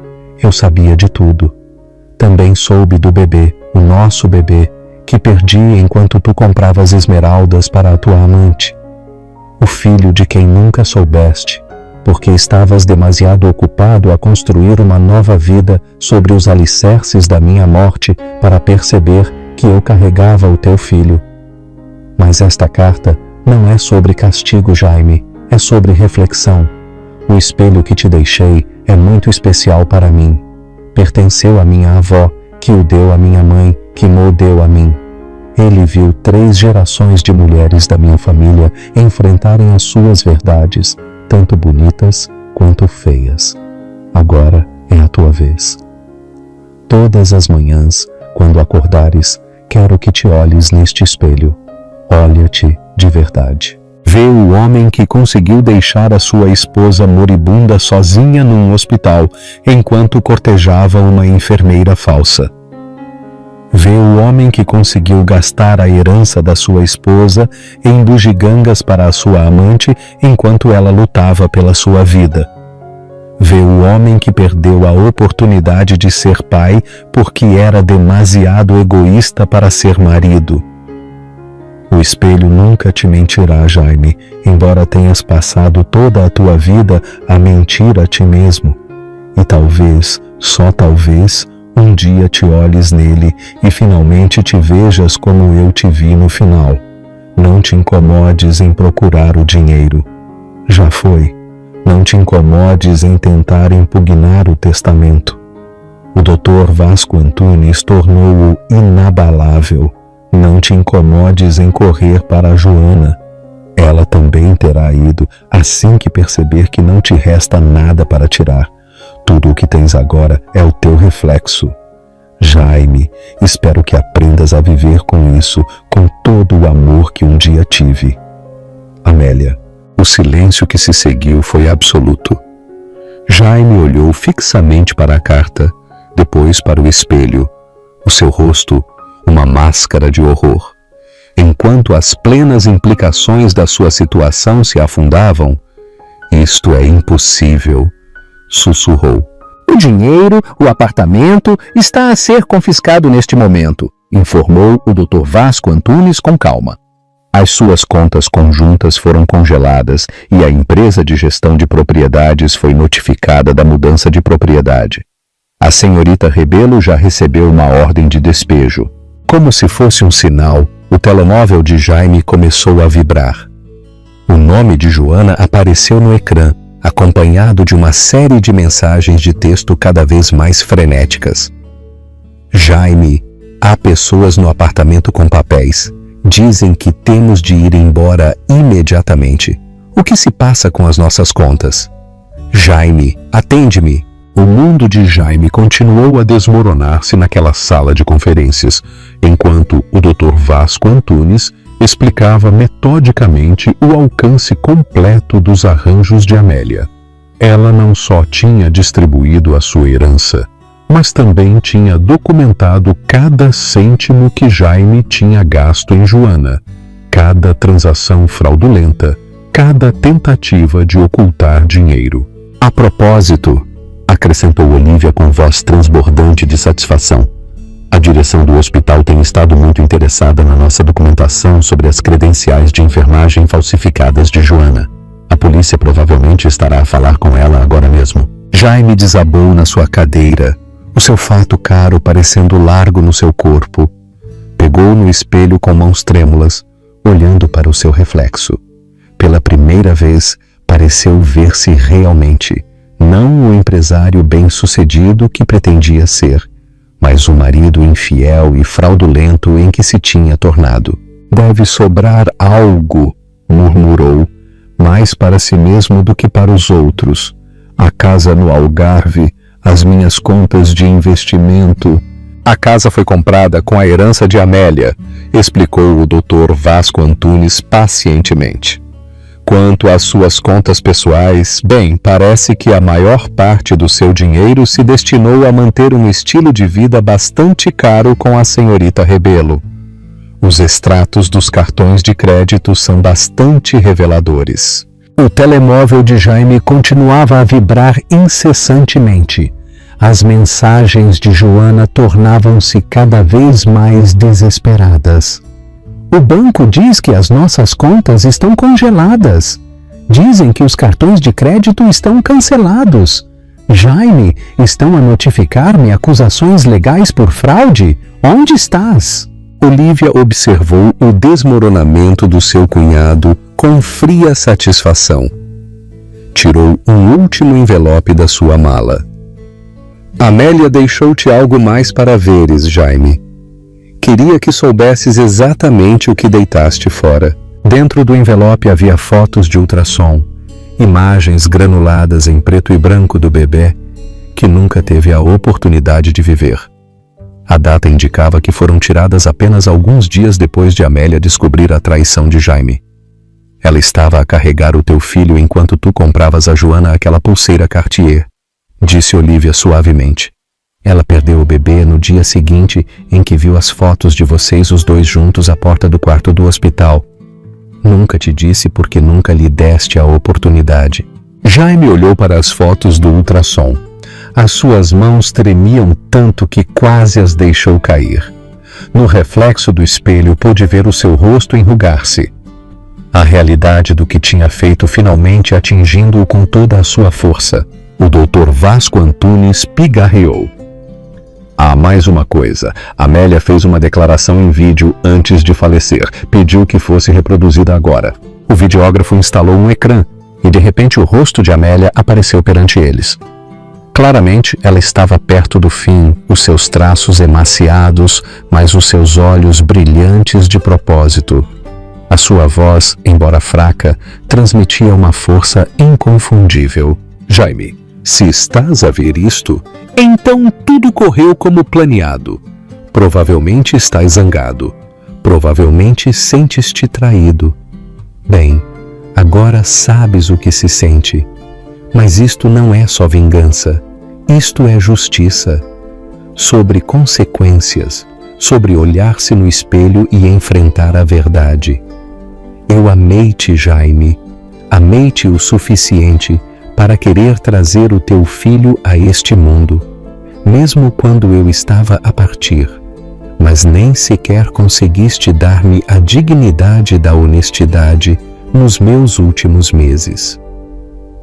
Eu sabia de tudo. Também soube do bebê, o nosso bebê, que perdi enquanto tu compravas esmeraldas para a tua amante. O filho de quem nunca soubeste, porque estavas demasiado ocupado a construir uma nova vida sobre os alicerces da minha morte para perceber que eu carregava o teu filho. Mas esta carta não é sobre castigo, Jaime, é sobre reflexão. O espelho que te deixei é muito especial para mim. Pertenceu à minha avó, que o deu à minha mãe, que mo deu a mim. Ele viu 3 gerações de mulheres da minha família enfrentarem as suas verdades, tanto bonitas quanto feias. Agora é a tua vez. Todas as manhãs, quando acordares, quero que te olhes neste espelho. Olha-te de verdade. Vê o homem que conseguiu deixar a sua esposa moribunda sozinha num hospital, enquanto cortejava uma enfermeira falsa. Vê o homem que conseguiu gastar a herança da sua esposa em bugigangas para a sua amante, enquanto ela lutava pela sua vida. Vê o homem que perdeu a oportunidade de ser pai porque era demasiado egoísta para ser marido. O espelho nunca te mentirá, Jaime, embora tenhas passado toda a tua vida a mentir a ti mesmo. E talvez, só talvez, um dia te olhes nele e finalmente te vejas como eu te vi no final. Não te incomodes em procurar o dinheiro. Já foi. Não te incomodes em tentar impugnar o testamento. O Dr. Vasco Antunes tornou-o inabalável. Não te incomodes em correr para a Joana. Ela também terá ido assim que perceber que não te resta nada para tirar. Tudo o que tens agora é o teu reflexo. Jaime, espero que aprendas a viver com isso, com todo o amor que um dia tive. Amélia, o silêncio que se seguiu foi absoluto. Jaime olhou fixamente para a carta, depois para o espelho. O seu rosto, uma máscara de horror. Enquanto as plenas implicações da sua situação se afundavam, isto é impossível, sussurrou. O dinheiro, o apartamento, está a ser confiscado neste momento, informou o Dr. Vasco Antunes com calma. As suas contas conjuntas foram congeladas e a empresa de gestão de propriedades foi notificada da mudança de propriedade. A senhorita Rebelo já recebeu uma ordem de despejo. Como se fosse um sinal, o telemóvel de Jaime começou a vibrar. O nome de Joana apareceu no ecrã, acompanhado de uma série de mensagens de texto cada vez mais frenéticas. Jaime, há pessoas no apartamento com papéis. Dizem que temos de ir embora imediatamente. O que se passa com as nossas contas? Jaime, atende-me. O mundo de Jaime continuou a desmoronar-se naquela sala de conferências, enquanto o Dr. Vasco Antunes explicava metodicamente o alcance completo dos arranjos de Amélia. Ela não só tinha distribuído a sua herança, mas também tinha documentado cada cêntimo que Jaime tinha gasto em Joana, cada transação fraudulenta, cada tentativa de ocultar dinheiro. A propósito, acrescentou Olívia com voz transbordante de satisfação, a direção do hospital tem estado muito interessada na nossa documentação sobre as credenciais de enfermagem falsificadas de Joana. A polícia provavelmente estará a falar com ela agora mesmo. Jaime desabou na sua cadeira, o seu fato caro parecendo largo no seu corpo. Pegou no espelho com mãos trêmulas, olhando para o seu reflexo. Pela primeira vez, pareceu ver-se realmente, não o empresário bem-sucedido que pretendia ser, mas o marido infiel e fraudulento em que se tinha tornado. Deve sobrar algo, murmurou, mais para si mesmo do que para os outros. A casa no Algarve, as minhas contas de investimento. A casa foi comprada com a herança de Amélia, explicou o Dr. Vasco Antunes pacientemente. Quanto às suas contas pessoais, bem, parece que a maior parte do seu dinheiro se destinou a manter um estilo de vida bastante caro com a senhorita Rebelo. Os extratos dos cartões de crédito são bastante reveladores. O telemóvel de Jaime continuava a vibrar incessantemente. As mensagens de Joana tornavam-se cada vez mais desesperadas. O banco diz que as nossas contas estão congeladas. Dizem que os cartões de crédito estão cancelados. Jaime, estão a notificar-me acusações legais por fraude? Onde estás? Olívia observou o desmoronamento do seu cunhado com fria satisfação. Tirou um último envelope da sua mala. Amélia deixou-te algo mais para veres, Jaime. Queria que soubesses exatamente o que deitaste fora. Dentro do envelope havia fotos de ultrassom, imagens granuladas em preto e branco do bebê que nunca teve a oportunidade de viver. A data indicava que foram tiradas apenas alguns dias depois de Amélia descobrir a traição de Jaime. Ela estava a carregar o teu filho enquanto tu compravas a Joana aquela pulseira Cartier, disse Olívia suavemente. Ela perdeu o bebê no dia seguinte em que viu as fotos de vocês os dois juntos à porta do quarto do hospital. Nunca te disse porque nunca lhe deste a oportunidade. Jaime olhou para as fotos do ultrassom. As suas mãos tremiam tanto que quase as deixou cair. No reflexo do espelho pôde ver o seu rosto enrugar-se. A realidade do que tinha feito finalmente atingindo-o com toda a sua força. O Dr. Vasco Antunes pigarreou. Há mais uma coisa. Amélia fez uma declaração em vídeo antes de falecer. Pediu que fosse reproduzida agora. O videógrafo instalou um ecrã e de repente o rosto de Amélia apareceu perante eles. Claramente, ela estava perto do fim, os seus traços emaciados, mas os seus olhos brilhantes de propósito. A sua voz, embora fraca, transmitia uma força inconfundível. Jaime, se estás a ver isto, então tudo correu como planeado. Provavelmente estás zangado. Provavelmente sentes-te traído. Bem, agora sabes o que se sente. Mas isto não é só vingança. Isto é justiça. Sobre consequências. Sobre olhar-se no espelho e enfrentar a verdade. Eu amei-te, Jaime. Amei-te o suficiente para querer trazer o teu filho a este mundo, mesmo quando eu estava a partir, mas nem sequer conseguiste dar-me a dignidade da honestidade nos meus últimos meses.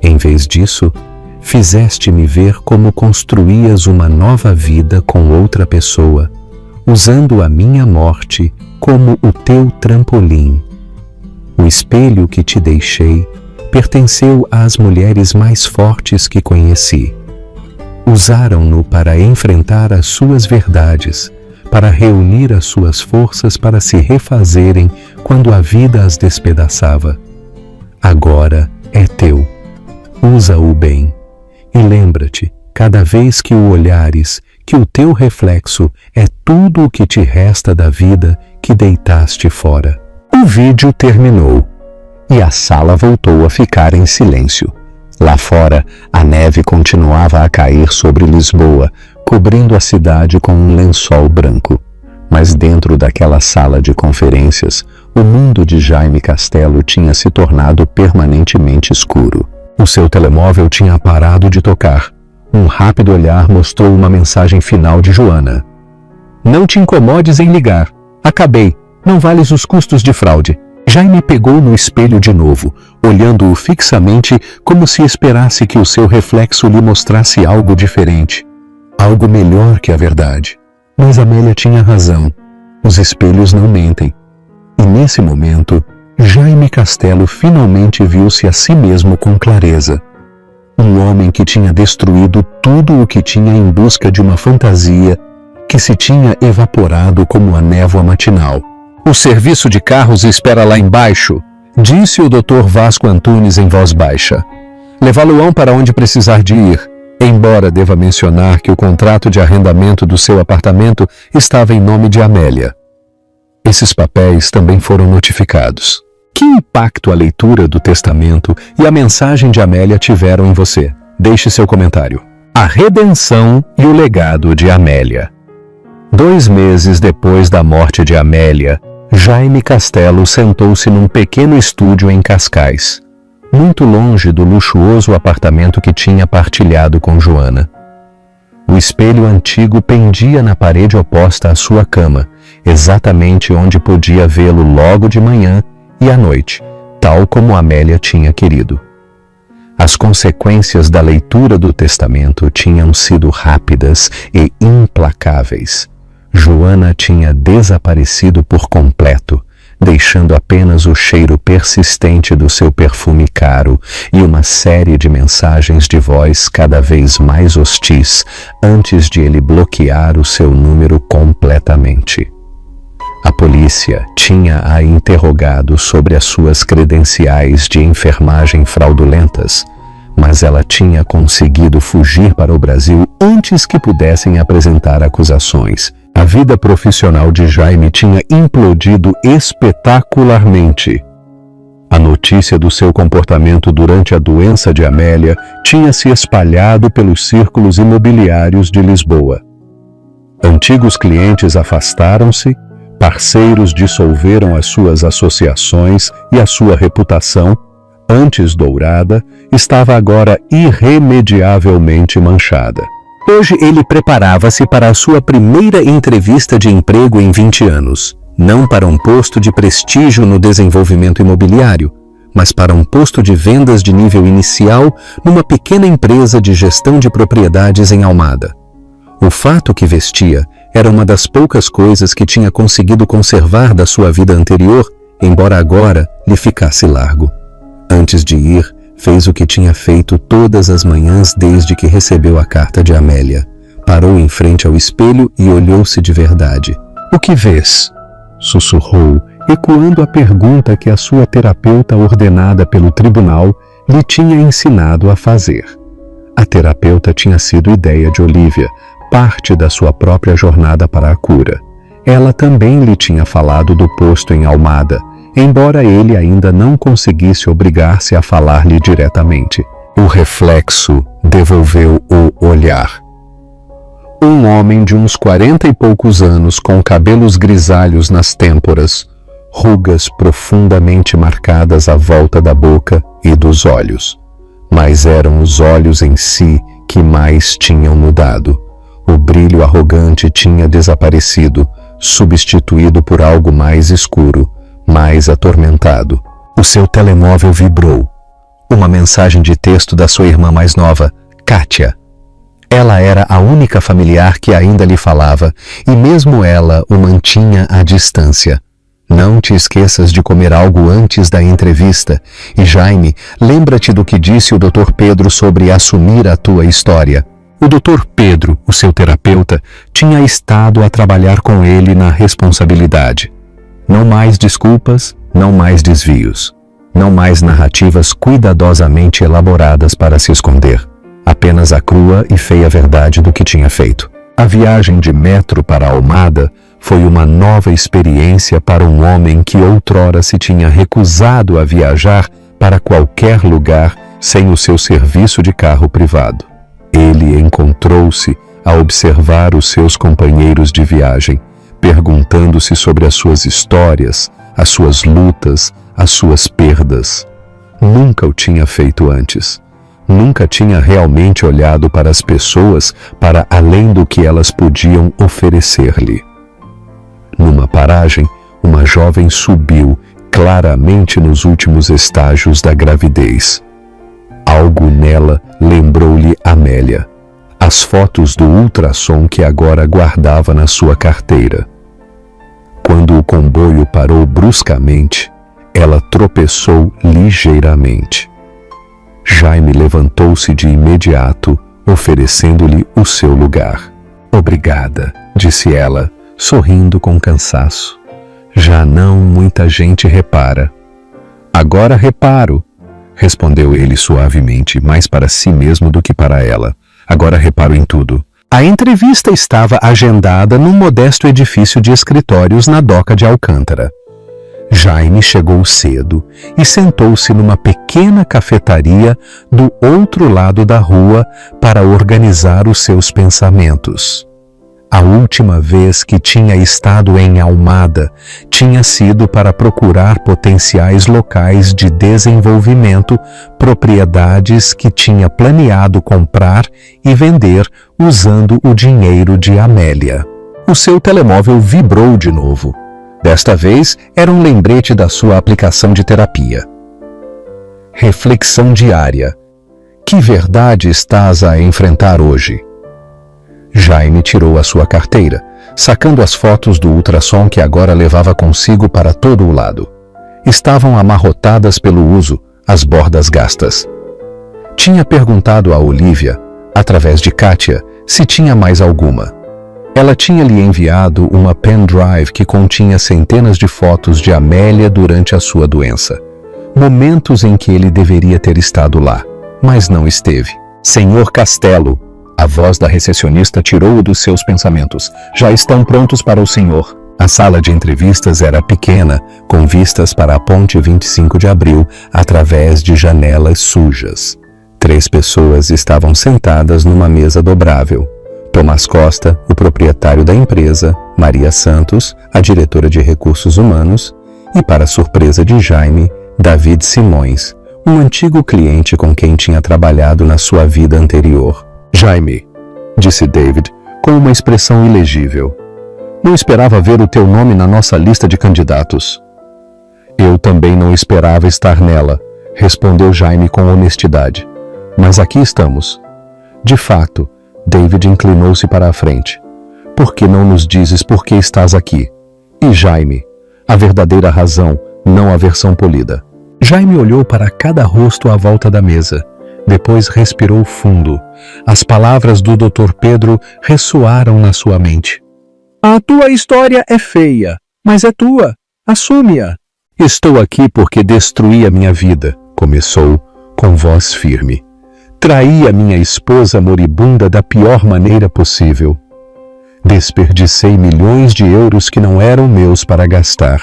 Em vez disso, fizeste-me ver como construías uma nova vida com outra pessoa, usando a minha morte como o teu trampolim. O espelho que te deixei pertenceu às mulheres mais fortes que conheci. Usaram-no para enfrentar as suas verdades, para reunir as suas forças para se refazerem quando a vida as despedaçava. Agora é teu. Usa-o bem. E lembra-te, cada vez que o olhares, que o teu reflexo é tudo o que te resta da vida que deitaste fora. O vídeo terminou e a sala voltou a ficar em silêncio. Lá fora, a neve continuava a cair sobre Lisboa, cobrindo a cidade com um lençol branco. Mas dentro daquela sala de conferências, o mundo de Jaime Castelo tinha se tornado permanentemente escuro. O seu telemóvel tinha parado de tocar. Um rápido olhar mostrou uma mensagem final de Joana. Não te incomodes em ligar. Acabei. Não vales os custos de fraude. Jaime pegou no espelho de novo, olhando-o fixamente como se esperasse que o seu reflexo lhe mostrasse algo diferente. Algo melhor que a verdade. Mas Amélia tinha razão. Os espelhos não mentem. E nesse momento, Jaime Castelo finalmente viu-se a si mesmo com clareza. Um homem que tinha destruído tudo o que tinha em busca de uma fantasia que se tinha evaporado como a névoa matinal. O serviço de carros espera lá embaixo, disse o Dr. Vasco Antunes em voz baixa. Levá-lo-ão para onde precisar de ir, embora deva mencionar que o contrato de arrendamento do seu apartamento estava em nome de Amélia. Esses papéis também foram notificados. Que impacto a leitura do testamento e a mensagem de Amélia tiveram em você? Deixe seu comentário. A redenção e o legado de Amélia. 2 meses depois da morte de Amélia, Jaime Castelo sentou-se num pequeno estúdio em Cascais, muito longe do luxuoso apartamento que tinha partilhado com Joana. O espelho antigo pendia na parede oposta à sua cama, exatamente onde podia vê-lo logo de manhã e à noite, tal como Amélia tinha querido. As consequências da leitura do testamento tinham sido rápidas e implacáveis. Joana tinha desaparecido por completo, deixando apenas o cheiro persistente do seu perfume caro e uma série de mensagens de voz cada vez mais hostis antes de ele bloquear o seu número completamente. A polícia tinha-a interrogado sobre as suas credenciais de enfermagem fraudulentas, mas ela tinha conseguido fugir para o Brasil antes que pudessem apresentar acusações. A vida profissional de Jaime tinha implodido espetacularmente. A notícia do seu comportamento durante a doença de Amélia tinha se espalhado pelos círculos imobiliários de Lisboa. Antigos clientes afastaram-se, parceiros dissolveram as suas associações e a sua reputação, antes dourada, estava agora irremediavelmente manchada. Hoje ele preparava-se para a sua primeira entrevista de emprego em 20 anos, não para um posto de prestígio no desenvolvimento imobiliário, mas para um posto de vendas de nível inicial numa pequena empresa de gestão de propriedades em Almada. O fato que vestia era uma das poucas coisas que tinha conseguido conservar da sua vida anterior, embora agora lhe ficasse largo. Antes de ir, fez o que tinha feito todas as manhãs desde que recebeu a carta de Amélia. Parou em frente ao espelho e olhou-se de verdade. "O que vês?" sussurrou, ecoando a pergunta que a sua terapeuta ordenada pelo tribunal lhe tinha ensinado a fazer. A terapeuta tinha sido ideia de Olívia, parte da sua própria jornada para a cura. Ela também lhe tinha falado do posto em Almada, embora ele ainda não conseguisse obrigar-se a falar-lhe diretamente. O reflexo devolveu o olhar. Um homem de uns 40 e poucos anos, com cabelos grisalhos nas têmporas, rugas profundamente marcadas à volta da boca e dos olhos. Mas eram os olhos em si que mais tinham mudado. O brilho arrogante tinha desaparecido, substituído por algo mais escuro, mais atormentado. O seu telemóvel vibrou. Uma mensagem de texto da sua irmã mais nova, Kátia. Ela era a única familiar que ainda lhe falava, e mesmo ela o mantinha à distância. Não te esqueças de comer algo antes da entrevista. E Jaime, lembra-te do que disse o Dr. Pedro sobre assumir a tua história. O Dr. Pedro, o seu terapeuta, tinha estado a trabalhar com ele na responsabilidade. Não mais desculpas, não mais desvios. Não mais narrativas cuidadosamente elaboradas para se esconder. Apenas a crua e feia verdade do que tinha feito. A viagem de metro para Almada foi uma nova experiência para um homem que outrora se tinha recusado a viajar para qualquer lugar sem o seu serviço de carro privado. Ele encontrou-se a observar os seus companheiros de viagem, perguntando-se sobre as suas histórias, as suas lutas, as suas perdas. Nunca o tinha feito antes. Nunca tinha realmente olhado para as pessoas para além do que elas podiam oferecer-lhe. Numa paragem, uma jovem subiu claramente nos últimos estágios da gravidez. Algo nela lembrou-lhe Amélia, as fotos do ultrassom que agora guardava na sua carteira. Quando o comboio parou bruscamente, ela tropeçou ligeiramente. Jaime levantou-se de imediato, oferecendo-lhe o seu lugar. "Obrigada", disse ela, sorrindo com cansaço. "Já não muita gente repara." "Agora reparo", respondeu ele suavemente, mais para si mesmo do que para ela. "Agora reparo em tudo." A entrevista estava agendada num modesto edifício de escritórios na Doca de Alcântara. Jaime chegou cedo e sentou-se numa pequena cafetaria do outro lado da rua para organizar os seus pensamentos. A última vez que tinha estado em Almada tinha sido para procurar potenciais locais de desenvolvimento, propriedades que tinha planeado comprar e vender usando o dinheiro de Amélia. O seu telemóvel vibrou de novo. Desta vez era um lembrete da sua aplicação de terapia. Reflexão diária. Que verdade estás a enfrentar hoje? Jaime tirou a sua carteira, sacando as fotos do ultrassom que agora levava consigo para todo o lado. Estavam amarrotadas pelo uso, as bordas gastas. Tinha perguntado a Olivia, através de Kátia, se tinha mais alguma. Ela tinha lhe enviado uma pendrive que continha centenas de fotos de Amélia durante a sua doença. Momentos em que ele deveria ter estado lá, mas não esteve. "Senhor Castelo", a voz da recepcionista tirou-o dos seus pensamentos. "Já estão prontos para o senhor." A sala de entrevistas era pequena, com vistas para a ponte 25 de abril, através de janelas sujas. 3 pessoas estavam sentadas numa mesa dobrável. Tomás Costa, o proprietário da empresa, Maria Santos, a diretora de recursos humanos, e, para surpresa de Jaime, David Simões, um antigo cliente com quem tinha trabalhado na sua vida anterior. "Jaime", disse David, com uma expressão ilegível, "não esperava ver o teu nome na nossa lista de candidatos." "Eu também não esperava estar nela", respondeu Jaime com honestidade. "Mas aqui estamos." "De fato." David inclinou-se para a frente. "Por que não nos dizes por que estás aqui?" "E Jaime, a verdadeira razão, não a versão polida." Jaime olhou para cada rosto à volta da mesa. Depois respirou fundo. As palavras do Dr. Pedro ressoaram na sua mente. "A tua história é feia, mas é tua. Assume-a." "Estou aqui porque destruí a minha vida", começou, com voz firme. "Traí a minha esposa moribunda da pior maneira possível. Desperdicei milhões de euros que não eram meus para gastar.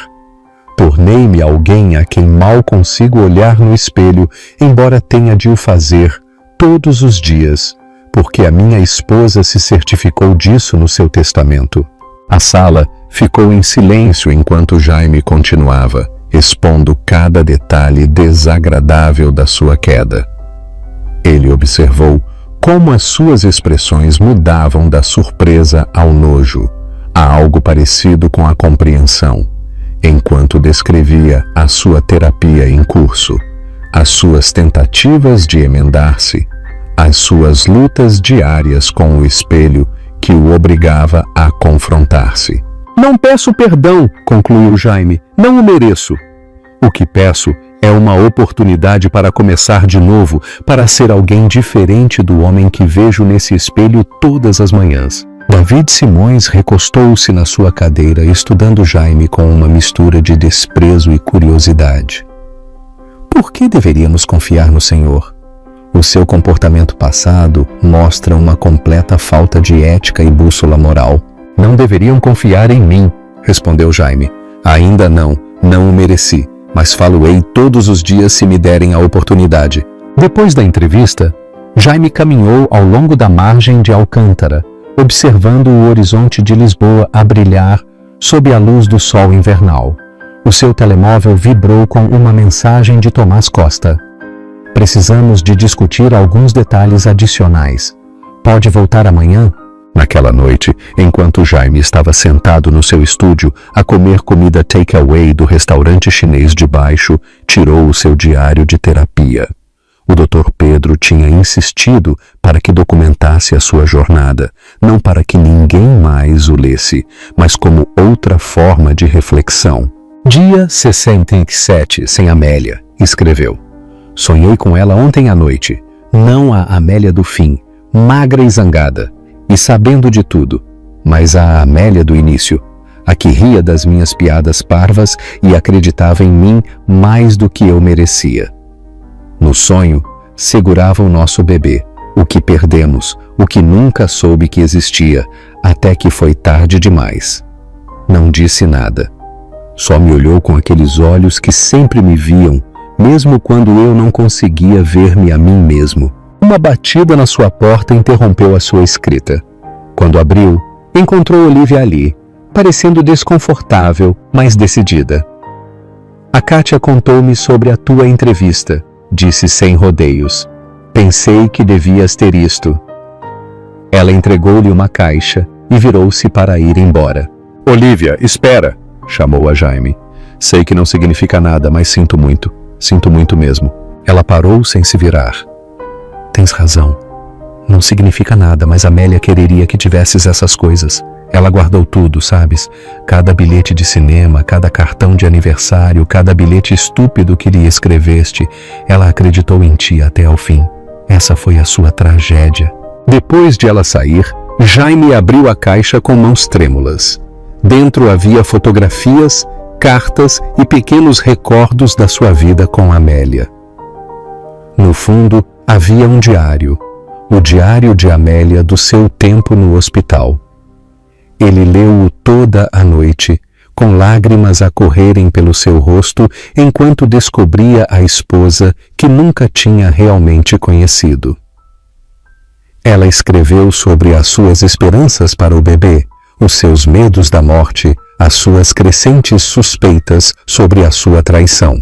Tornei-me alguém a quem mal consigo olhar no espelho, embora tenha de o fazer todos os dias, porque a minha esposa se certificou disso no seu testamento." A sala ficou em silêncio enquanto Jaime continuava, expondo cada detalhe desagradável da sua queda. Ele observou como as suas expressões mudavam da surpresa ao nojo, a algo parecido com a compreensão, enquanto descrevia a sua terapia em curso, as suas tentativas de emendar-se, as suas lutas diárias com o espelho que o obrigava a confrontar-se. Não peço perdão, concluiu Jaime. Não o mereço. O que peço é uma oportunidade para começar de novo, para ser alguém diferente do homem que vejo nesse espelho todas as manhãs. David Simões recostou-se na sua cadeira, estudando Jaime com uma mistura de desprezo e curiosidade. Por que deveríamos confiar no Senhor? O seu comportamento passado mostra uma completa falta de ética e bússola moral. Não deveriam confiar em mim, respondeu Jaime. Ainda não o mereci, mas falo-ei todos os dias se me derem a oportunidade. Depois da entrevista, Jaime caminhou ao longo da margem de Alcântara, observando o horizonte de Lisboa a brilhar sob a luz do sol invernal. O seu telemóvel vibrou com uma mensagem de Tomás Costa. Precisamos de discutir alguns detalhes adicionais. Pode voltar amanhã? Naquela noite, enquanto Jaime estava sentado no seu estúdio a comer comida take-away do restaurante chinês de baixo, tirou o seu diário de terapia. O Dr. Pedro tinha insistido para que documentasse a sua jornada, não para que ninguém mais o lesse, mas como outra forma de reflexão. Dia 67, sem Amélia, escreveu. Sonhei com ela ontem à noite, não a Amélia do fim, magra e zangada, e sabendo de tudo, mas a Amélia do início, a que ria das minhas piadas parvas e acreditava em mim mais do que eu merecia. No sonho, segurava o nosso bebê, o que perdemos, o que nunca soube que existia, até que foi tarde demais. Não disse nada. Só me olhou com aqueles olhos que sempre me viam, mesmo quando eu não conseguia ver-me a mim mesmo. Uma batida na sua porta interrompeu a sua escrita. Quando abriu, encontrou Olívia ali, parecendo desconfortável, mas decidida. A Kátia contou-me sobre a tua entrevista, disse sem rodeios. Pensei que devias ter isto. Ela entregou-lhe uma caixa e virou-se para ir embora. Olívia, espera, chamou a Jaime. Sei que não significa nada, mas sinto muito mesmo. Ela parou sem se virar. Tens razão. Não significa nada, mas Amélia quereria que tivesses essas coisas. Ela guardou tudo, sabes? Cada bilhete de cinema, cada cartão de aniversário, cada bilhete estúpido que lhe escreveste. Ela acreditou em ti até ao fim. Essa foi a sua tragédia. Depois de ela sair, Jaime abriu a caixa com mãos trêmulas. Dentro havia fotografias, cartas e pequenos recordos da sua vida com Amélia. No fundo, havia um diário, o diário de Amélia do seu tempo no hospital. Ele leu-o toda a noite, com lágrimas a correrem pelo seu rosto, enquanto descobria a esposa que nunca tinha realmente conhecido. Ela escreveu sobre as suas esperanças para o bebê, os seus medos da morte, as suas crescentes suspeitas sobre a sua traição.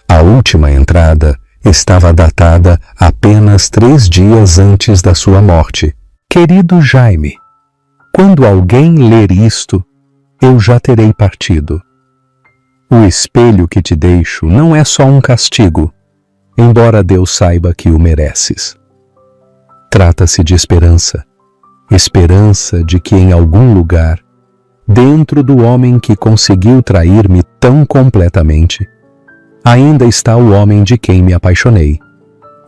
A última entrada estava datada apenas 3 dias antes da sua morte. Querido Jaime, quando alguém ler isto, eu já terei partido. O espelho que te deixo não é só um castigo, embora Deus saiba que o mereces. Trata-se de esperança, esperança de que em algum lugar, dentro do homem que conseguiu trair-me tão completamente, ainda está o homem de quem me apaixonei,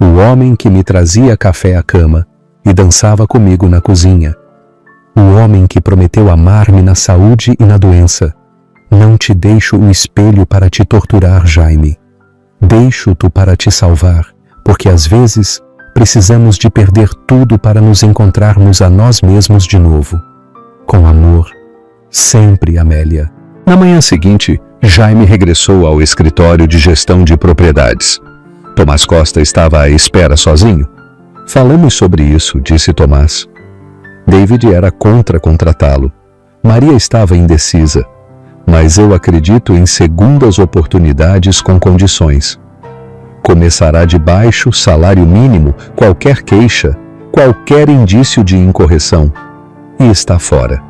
o homem que me trazia café à cama e dançava comigo na cozinha, o homem que prometeu amar-me na saúde e na doença. Não te deixo o espelho para te torturar, Jaime. Deixo-te para te salvar, porque às vezes precisamos de perder tudo para nos encontrarmos a nós mesmos de novo. Com amor, sempre, Amélia. Na manhã seguinte, Jaime regressou ao escritório de gestão de propriedades. Tomás Costa estava à espera sozinho. Falamos sobre isso, disse Tomás. David era contra contratá-lo. Maria estava indecisa. Mas eu acredito em segundas oportunidades com condições. Começará de baixo, salário mínimo, qualquer queixa, qualquer indício de incorreção. E está fora.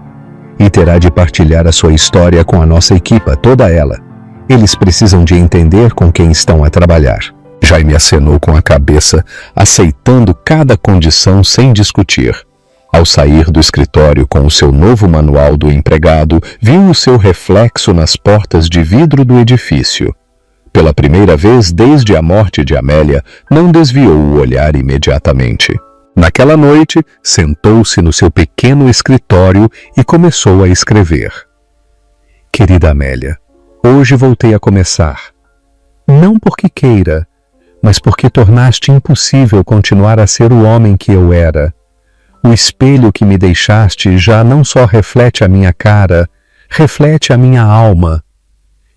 E terá de partilhar a sua história com a nossa equipa, toda ela. Eles precisam de entender com quem estão a trabalhar. Jaime acenou com a cabeça, aceitando cada condição sem discutir. Ao sair do escritório com o seu novo manual do empregado, viu o seu reflexo nas portas de vidro do edifício. Pela primeira vez desde a morte de Amélia, não desviou o olhar imediatamente. Naquela noite, sentou-se no seu pequeno escritório e começou a escrever. Querida Amélia, hoje voltei a começar. Não porque queira, mas porque tornaste impossível continuar a ser o homem que eu era. O espelho que me deixaste já não só reflete a minha cara, reflete a minha alma.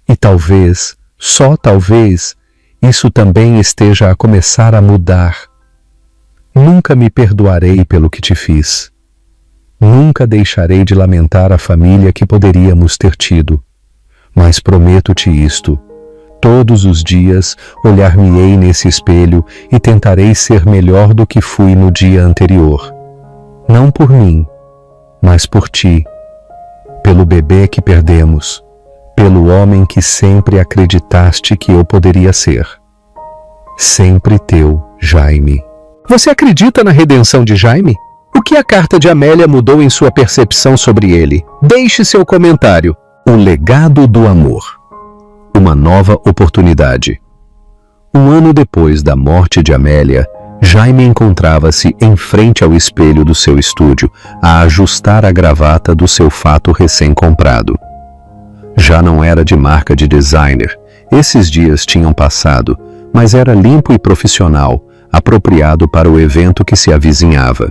E talvez, só talvez, isso também esteja a começar a mudar. Nunca me perdoarei pelo que te fiz. Nunca deixarei de lamentar a família que poderíamos ter tido. Mas prometo-te isto. Todos os dias olhar-me-ei nesse espelho e tentarei ser melhor do que fui no dia anterior. Não por mim, mas por ti, pelo bebê que perdemos, pelo homem que sempre acreditaste que eu poderia ser. Sempre teu, Jaime. Você acredita na redenção de Jaime? O que a carta de Amélia mudou em sua percepção sobre ele? Deixe seu comentário. O legado do amor. Uma nova oportunidade. Um ano depois da morte de Amélia, Jaime encontrava-se em frente ao espelho do seu estúdio, a ajustar a gravata do seu fato recém-comprado. Já não era de marca de designer, esses dias tinham passado, mas era limpo e profissional, apropriado para o evento que se avizinhava.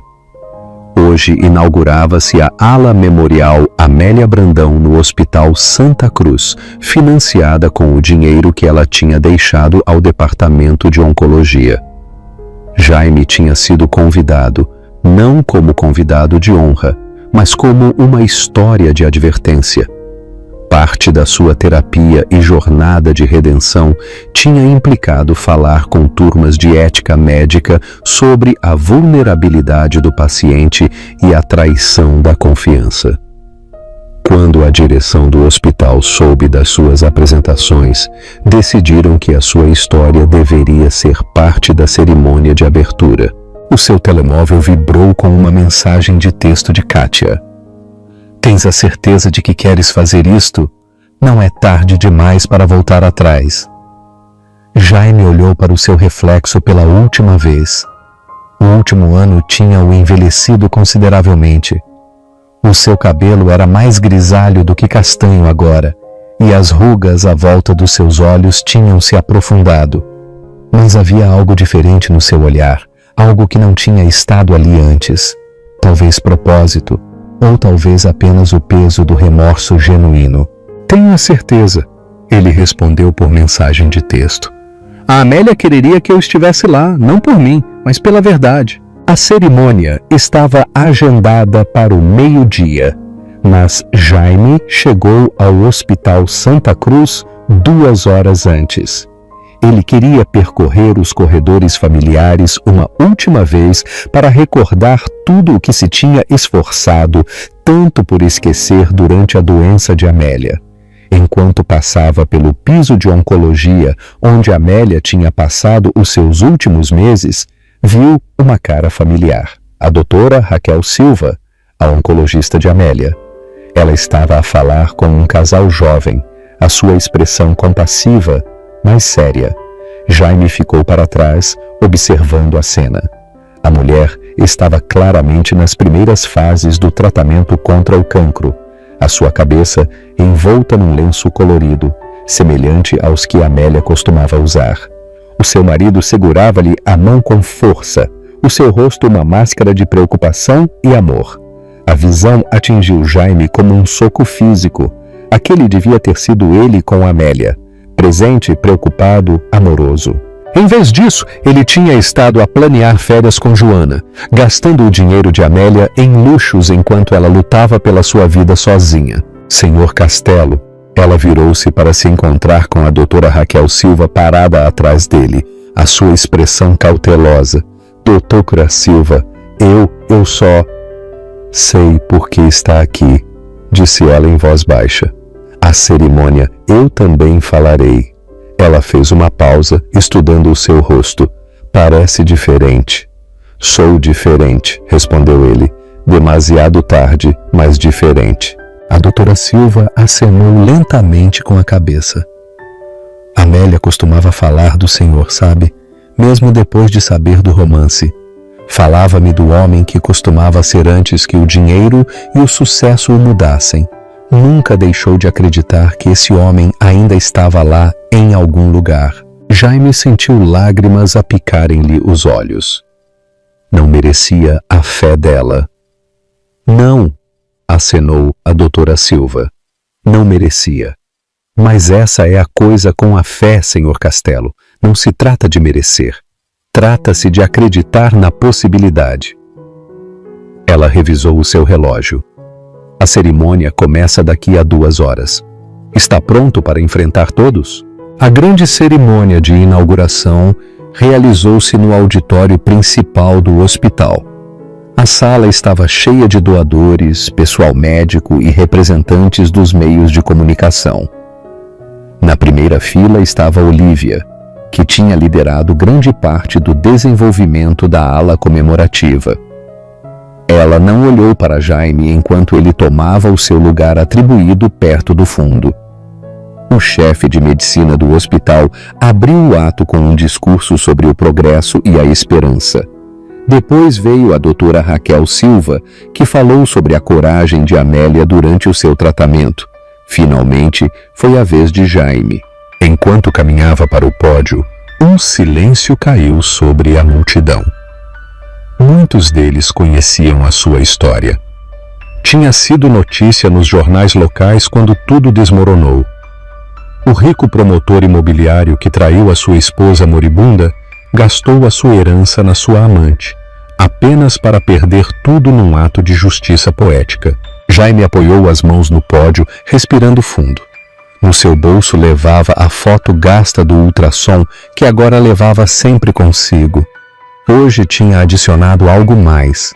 Hoje inaugurava-se a Ala Memorial Amélia Brandão no Hospital Santa Cruz, financiada com o dinheiro que ela tinha deixado ao Departamento de Oncologia. Jaime tinha sido convidado, não como convidado de honra, mas como uma história de advertência. Parte da sua terapia e jornada de redenção tinha implicado falar com turmas de ética médica sobre a vulnerabilidade do paciente e a traição da confiança. Quando a direção do hospital soube das suas apresentações, decidiram que a sua história deveria ser parte da cerimônia de abertura. O seu telemóvel vibrou com uma mensagem de texto de Kátia. Tens a certeza de que queres fazer isto? Não é tarde demais para voltar atrás. Jaime olhou para o seu reflexo pela última vez. O último ano tinha-o envelhecido consideravelmente. O seu cabelo era mais grisalho do que castanho agora, e as rugas à volta dos seus olhos tinham se aprofundado. Mas havia algo diferente no seu olhar, algo que não tinha estado ali antes. Talvez propósito, ou talvez apenas o peso do remorso genuíno. Tenho a certeza, ele respondeu por mensagem de texto. A Amélia quereria que eu estivesse lá, não por mim, mas pela verdade. A cerimônia estava agendada para o meio-dia, mas Jaime chegou ao Hospital Santa Cruz 2 horas antes. Ele queria percorrer os corredores familiares uma última vez para recordar tudo o que se tinha esforçado tanto por esquecer durante a doença de Amélia. Enquanto passava pelo piso de oncologia, onde Amélia tinha passado os seus últimos meses, viu uma cara familiar. A doutora Raquel Silva, a oncologista de Amélia. Ela estava a falar com um casal jovem, a sua expressão compassiva, mas séria. Jaime ficou para trás, observando a cena. A mulher estava claramente nas primeiras fases do tratamento contra o cancro, a sua cabeça envolta num lenço colorido, semelhante aos que Amélia costumava usar. O seu marido segurava-lhe a mão com força, o seu rosto uma máscara de preocupação e amor. A visão atingiu Jaime como um soco físico. Aquele devia ter sido ele com Amélia, presente, preocupado, amoroso. Em vez disso, ele tinha estado a planear férias com Joana, gastando o dinheiro de Amélia em luxos enquanto ela lutava pela sua vida sozinha. Senhor Castelo, ela virou-se para se encontrar com a doutora Raquel Silva parada atrás dele, a sua expressão cautelosa. Doutora Silva, eu só... Sei por que está aqui, disse ela em voz baixa. A cerimônia eu também falarei. Ela fez uma pausa, estudando o seu rosto. Parece diferente. Sou diferente, respondeu ele. Demasiado tarde, mas diferente. A doutora Silva acenou lentamente com a cabeça. Amélia costumava falar do senhor, sabe? Mesmo depois de saber do romance. Falava-me do homem que costumava ser antes que o dinheiro e o sucesso o mudassem. Nunca deixou de acreditar que esse homem ainda estava lá em algum lugar. Jaime sentiu lágrimas a picarem-lhe os olhos. Não merecia a fé dela. Não, acenou a doutora Silva. Não merecia. Mas essa é a coisa com a fé, senhor Castelo. Não se trata de merecer. Trata-se de acreditar na possibilidade. Ela revisou o seu relógio. A cerimônia começa daqui a 2 horas. Está pronto para enfrentar todos? A grande cerimônia de inauguração realizou-se no auditório principal do hospital. A sala estava cheia de doadores, pessoal médico e representantes dos meios de comunicação. Na primeira fila estava Olívia, que tinha liderado grande parte do desenvolvimento da ala comemorativa. Ela não olhou para Jaime enquanto ele tomava o seu lugar atribuído perto do fundo. O chefe de medicina do hospital abriu o ato com um discurso sobre o progresso e a esperança. Depois veio a doutora Raquel Silva, que falou sobre a coragem de Amélia durante o seu tratamento. Finalmente, foi a vez de Jaime. Enquanto caminhava para o pódio, um silêncio caiu sobre a multidão. Muitos deles conheciam a sua história. Tinha sido notícia nos jornais locais quando tudo desmoronou. O rico promotor imobiliário que traiu a sua esposa moribunda gastou a sua herança na sua amante, apenas para perder tudo num ato de justiça poética. Jaime apoiou as mãos no pódio, respirando fundo. No seu bolso levava a foto gasta do ultrassom que agora levava sempre consigo. Hoje tinha adicionado algo mais.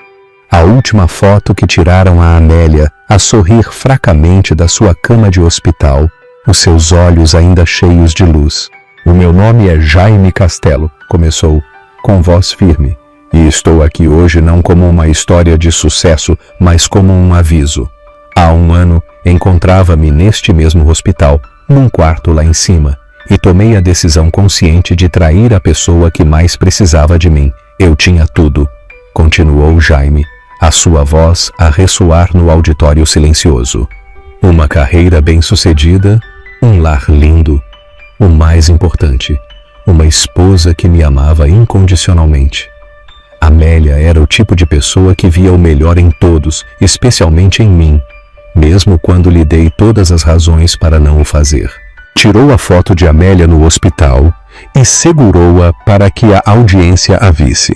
A última foto que tiraram a Amélia a sorrir fracamente da sua cama de hospital, os seus olhos ainda cheios de luz. "O meu nome é Jaime Castelo", começou, com voz firme, "e estou aqui hoje não como uma história de sucesso, mas como um aviso. Há 1 ano, encontrava-me neste mesmo hospital, num quarto lá em cima, e tomei a decisão consciente de trair a pessoa que mais precisava de mim. Eu tinha tudo", continuou Jaime, a sua voz a ressoar no auditório silencioso. "Uma carreira bem-sucedida, um lar lindo, o mais importante, uma esposa que me amava incondicionalmente. Amélia era o tipo de pessoa que via o melhor em todos, especialmente em mim, mesmo quando lhe dei todas as razões para não o fazer." Tirou a foto de Amélia no hospital e segurou-a para que a audiência a visse.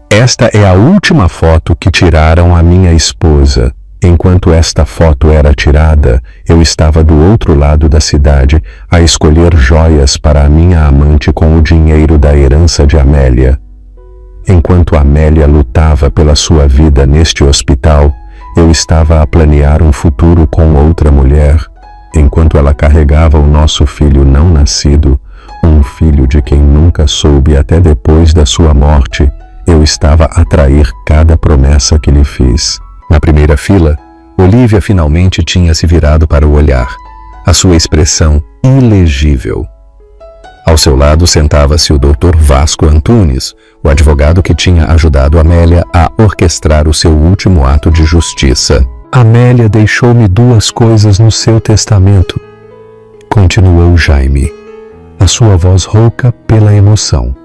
"Esta é a última foto que tiraram a minha esposa. Enquanto esta foto era tirada, eu estava do outro lado da cidade a escolher joias para a minha amante com o dinheiro da herança de Amélia. Enquanto Amélia lutava pela sua vida neste hospital, eu estava a planear um futuro com outra mulher. Enquanto ela carregava o nosso filho não nascido, um filho de quem nunca soube até depois da sua morte, eu estava a trair cada promessa que lhe fiz." Na primeira fila, Olívia finalmente tinha se virado para o olhar, a sua expressão ilegível. Ao seu lado sentava-se o Dr. Vasco Antunes, o advogado que tinha ajudado Amélia a orquestrar o seu último ato de justiça. "Amélia deixou-me 2 coisas no seu testamento", continuou Jaime, a sua voz rouca pela emoção.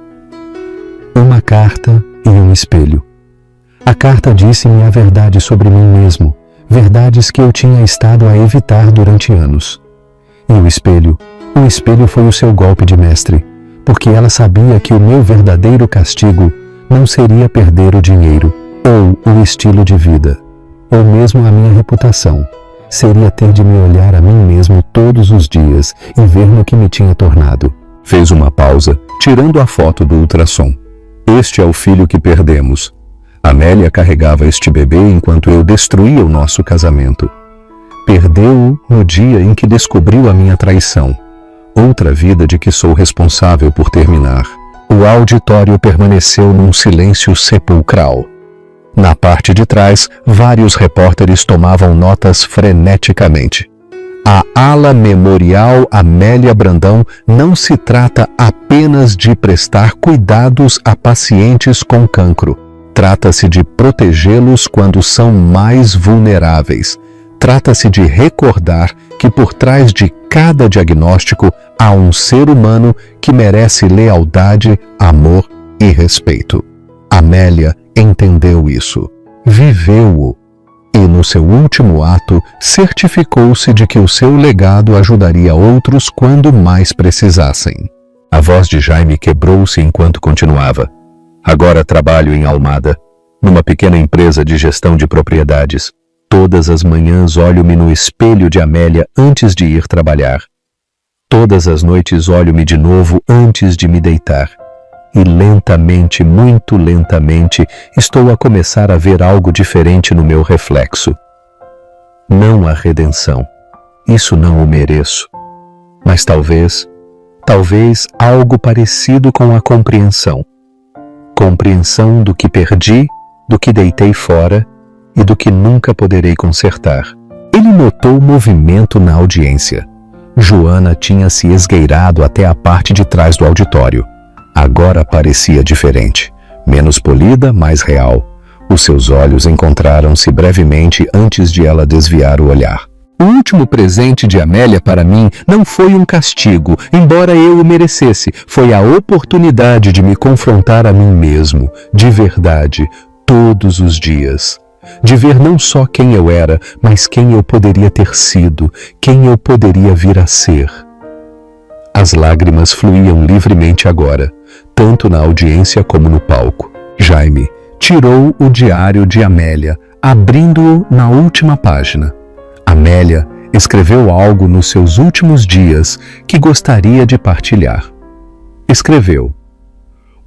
"Uma carta e um espelho. A carta disse-me a verdade sobre mim mesmo, verdades que eu tinha estado a evitar durante anos. E o espelho foi o seu golpe de mestre, porque ela sabia que o meu verdadeiro castigo não seria perder o dinheiro, ou o estilo de vida, ou mesmo a minha reputação. Seria ter de me olhar a mim mesmo todos os dias e ver no que me tinha tornado." Fez uma pausa, tirando a foto do ultrassom. "Este é o filho que perdemos. Amélia carregava este bebê enquanto eu destruía o nosso casamento. Perdeu-o no dia em que descobriu a minha traição. Outra vida de que sou responsável por terminar." O auditório permaneceu num silêncio sepulcral. Na parte de trás, vários repórteres tomavam notas freneticamente. A ala memorial Amélia Brandão não se trata apenas de prestar cuidados a pacientes com cancro. Trata-se de protegê-los quando são mais vulneráveis. Trata-se de recordar que por trás de cada diagnóstico há um ser humano que merece lealdade, amor e respeito. Amélia entendeu isso, viveu-o e, no seu último ato, certificou-se de que o seu legado ajudaria outros quando mais precisassem. A voz de Jaime quebrou-se enquanto continuava. Agora trabalho em Almada, numa pequena empresa de gestão de propriedades. Todas as manhãs olho-me no espelho de Amélia antes de ir trabalhar. Todas as noites olho-me de novo antes de me deitar. E lentamente, muito lentamente, estou a começar a ver algo diferente no meu reflexo. Não a redenção. Isso não o mereço. Mas talvez algo parecido com a compreensão. Compreensão do que perdi, do que deitei fora e do que nunca poderei consertar. Ele notou movimento na audiência. Joana tinha se esgueirado até a parte de trás do auditório. Agora parecia diferente, menos polida, mais real. Os seus olhos encontraram-se brevemente antes de ela desviar o olhar. O último presente de Amélia para mim não foi um castigo, embora eu o merecesse. Foi a oportunidade de me confrontar a mim mesmo, de verdade, todos os dias. De ver não só quem eu era, mas quem eu poderia ter sido, quem eu poderia vir a ser. As lágrimas fluíam livremente agora, tanto na audiência como no palco. Jaime tirou o diário de Amélia, abrindo-o na última página. Amélia escreveu algo nos seus últimos dias que gostaria de partilhar. Escreveu: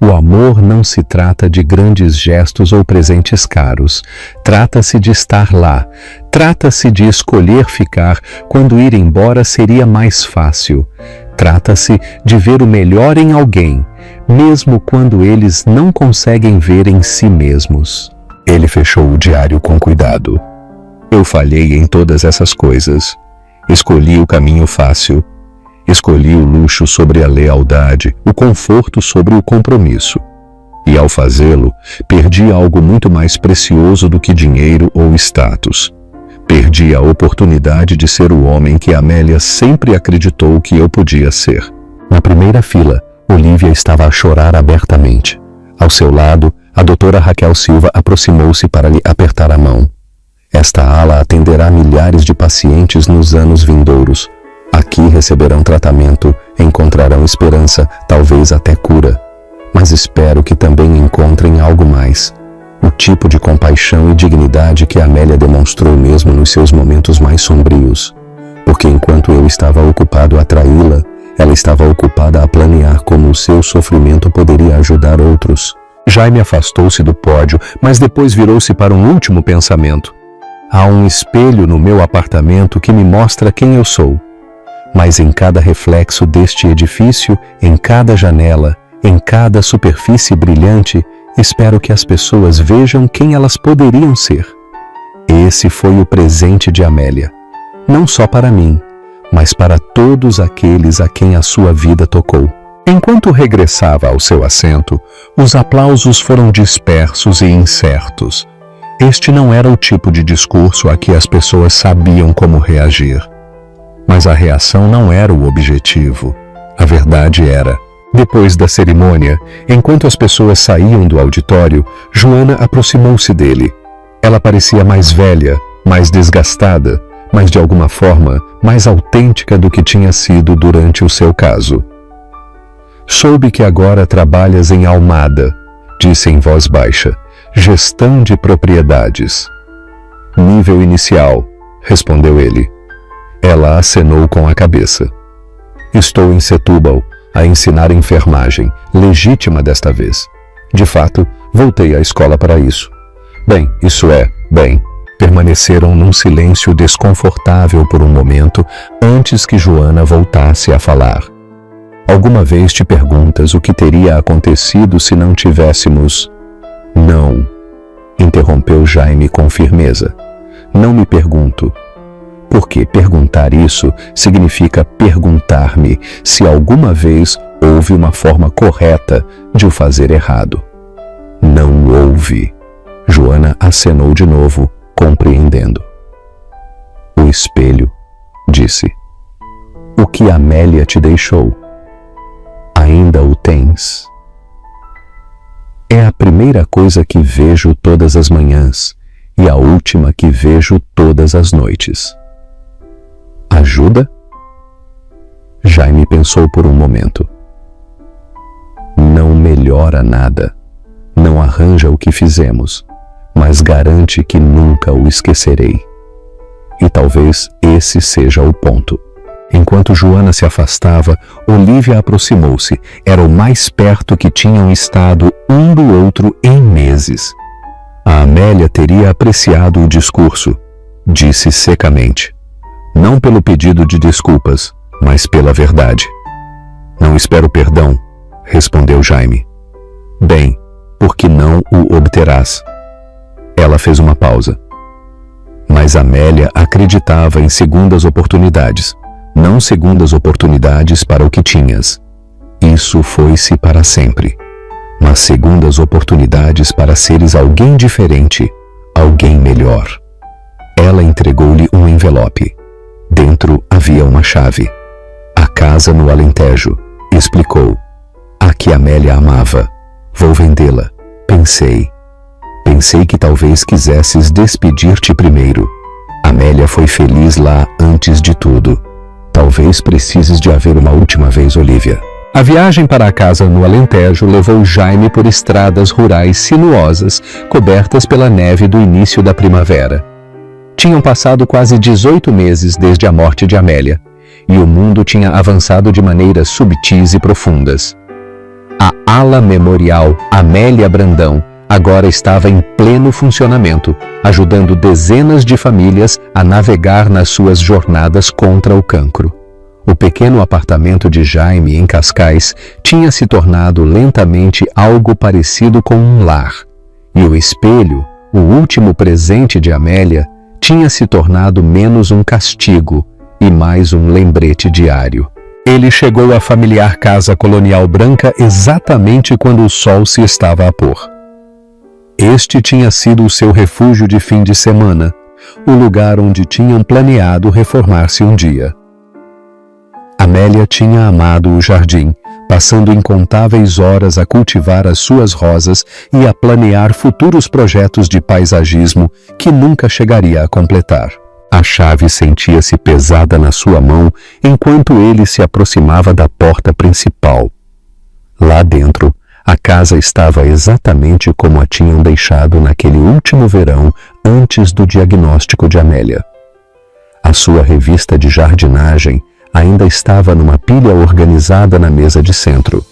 o amor não se trata de grandes gestos ou presentes caros. Trata-se de estar lá. Trata-se de escolher ficar quando ir embora seria mais fácil. Trata-se de ver o melhor em alguém, mesmo quando eles não conseguem ver em si mesmos. Ele fechou o diário com cuidado. Eu falhei em todas essas coisas. Escolhi o caminho fácil. Escolhi o luxo sobre a lealdade, o conforto sobre o compromisso. E ao fazê-lo, perdi algo muito mais precioso do que dinheiro ou status. Perdi a oportunidade de ser o homem que Amélia sempre acreditou que eu podia ser. Na primeira fila, Olívia estava a chorar abertamente. Ao seu lado, a doutora Raquel Silva aproximou-se para lhe apertar a mão. Esta ala atenderá milhares de pacientes nos anos vindouros. Aqui receberão tratamento, encontrarão esperança, talvez até cura. Mas espero que também encontrem algo mais. O tipo de compaixão e dignidade que Amélia demonstrou mesmo nos seus momentos mais sombrios. Porque enquanto eu estava ocupado a traí-la, ela estava ocupada a planear como o seu sofrimento poderia ajudar outros. Jaime afastou-se do pódio, mas depois virou-se para um último pensamento. Há um espelho no meu apartamento que me mostra quem eu sou. Mas em cada reflexo deste edifício, em cada janela, em cada superfície brilhante, espero que as pessoas vejam quem elas poderiam ser. Esse foi o presente de Amélia, não só para mim, mas para todos aqueles a quem a sua vida tocou. Enquanto regressava ao seu assento, os aplausos foram dispersos e incertos. Este não era o tipo de discurso a que as pessoas sabiam como reagir. Mas a reação não era o objetivo. A verdade era: depois da cerimônia, enquanto as pessoas saíam do auditório, Joana aproximou-se dele. Ela parecia mais velha, mais desgastada, mas de alguma forma mais autêntica do que tinha sido durante o seu caso. Soube que agora trabalhas em Almada, disse em voz baixa. Gestão de propriedades. Nível inicial, respondeu ele. Ela acenou com a cabeça. Estou em Setúbal, a ensinar enfermagem, legítima desta vez. De fato, voltei à escola para isso. Permaneceram num silêncio desconfortável por um momento antes que Joana voltasse a falar. Alguma vez te perguntas o que teria acontecido se não tivéssemos... Não. interrompeu Jaime com firmeza. Não me pergunto, porque perguntar isso significa perguntar-me se alguma vez houve uma forma correta de o fazer errado. Não houve. Joana acenou de novo, compreendendo. O espelho, disse. O que Amélia te deixou? Ainda o tens? É a primeira coisa que vejo todas as manhãs e a última que vejo todas as noites. Ajuda? Jaime pensou por um momento. Não melhora nada, não arranja o que fizemos, mas garante que nunca o esquecerei. E talvez esse seja o ponto. Enquanto Joana se afastava, Olívia aproximou-se. Era o mais perto que tinham estado um do outro em meses. A Amélia teria apreciado o discurso, disse secamente. Não pelo pedido de desculpas, mas pela verdade. Não espero perdão, respondeu Jaime. Bem, porque não o obterás. Ela fez uma pausa. Mas Amélia acreditava em segundas oportunidades, não segundas oportunidades para o que tinhas. Isso foi-se para sempre. Mas segundas oportunidades para seres alguém diferente, alguém melhor. Ela entregou-lhe um envelope. Dentro havia uma chave. A casa no Alentejo, explicou. A que Amélia amava. Vou vendê-la. Pensei que talvez quisesses despedir-te primeiro. Amélia foi feliz lá antes de tudo. Talvez precises de a ver uma última vez, Olívia. A viagem para a casa no Alentejo levou Jaime por estradas rurais sinuosas, cobertas pela neve do início da primavera. Tinham passado quase 18 meses desde a morte de Amélia, e o mundo tinha avançado de maneiras subtis e profundas. A ala memorial Amélia Brandão agora estava em pleno funcionamento, ajudando dezenas de famílias a navegar nas suas jornadas contra o cancro. O pequeno apartamento de Jaime em Cascais tinha se tornado lentamente algo parecido com um lar, e o espelho, o último presente de Amélia, tinha se tornado menos um castigo e mais um lembrete diário. Ele chegou à familiar casa colonial branca exatamente quando o sol se estava a pôr. Este tinha sido o seu refúgio de fim de semana, o lugar onde tinham planeado reformar-se um dia. Amélia tinha amado o jardim, passando incontáveis horas a cultivar as suas rosas e a planear futuros projetos de paisagismo que nunca chegaria a completar. A chave sentia-se pesada na sua mão enquanto ele se aproximava da porta principal. Lá dentro, a casa estava exatamente como a tinham deixado naquele último verão antes do diagnóstico de Amélia. A sua revista de jardinagem ainda estava numa pilha organizada na mesa de centro.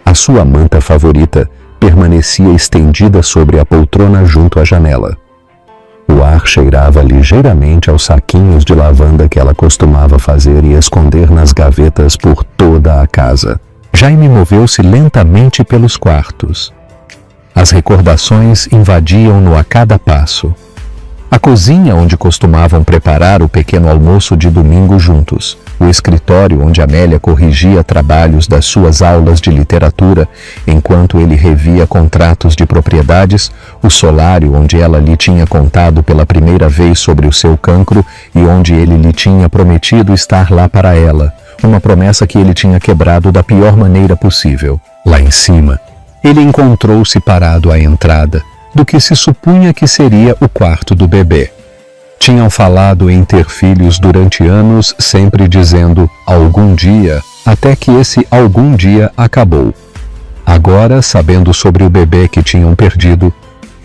A sua manta favorita permanecia estendida sobre a poltrona junto à janela. O ar cheirava ligeiramente aos saquinhos de lavanda que ela costumava fazer e esconder nas gavetas por toda a casa. Jaime moveu-se lentamente pelos quartos. As recordações invadiam-no a cada passo. A cozinha onde costumavam preparar o pequeno almoço de domingo juntos, o escritório onde Amélia corrigia trabalhos das suas aulas de literatura enquanto ele revia contratos de propriedades, o solário onde ela lhe tinha contado pela primeira vez sobre o seu cancro e onde ele lhe tinha prometido estar lá para ela, uma promessa que ele tinha quebrado da pior maneira possível. Lá em cima, ele encontrou-se parado à entrada do que se supunha que seria o quarto do bebê. Tinham falado em ter filhos durante anos, sempre dizendo algum dia, até que esse algum dia acabou. Agora, sabendo sobre o bebê que tinham perdido,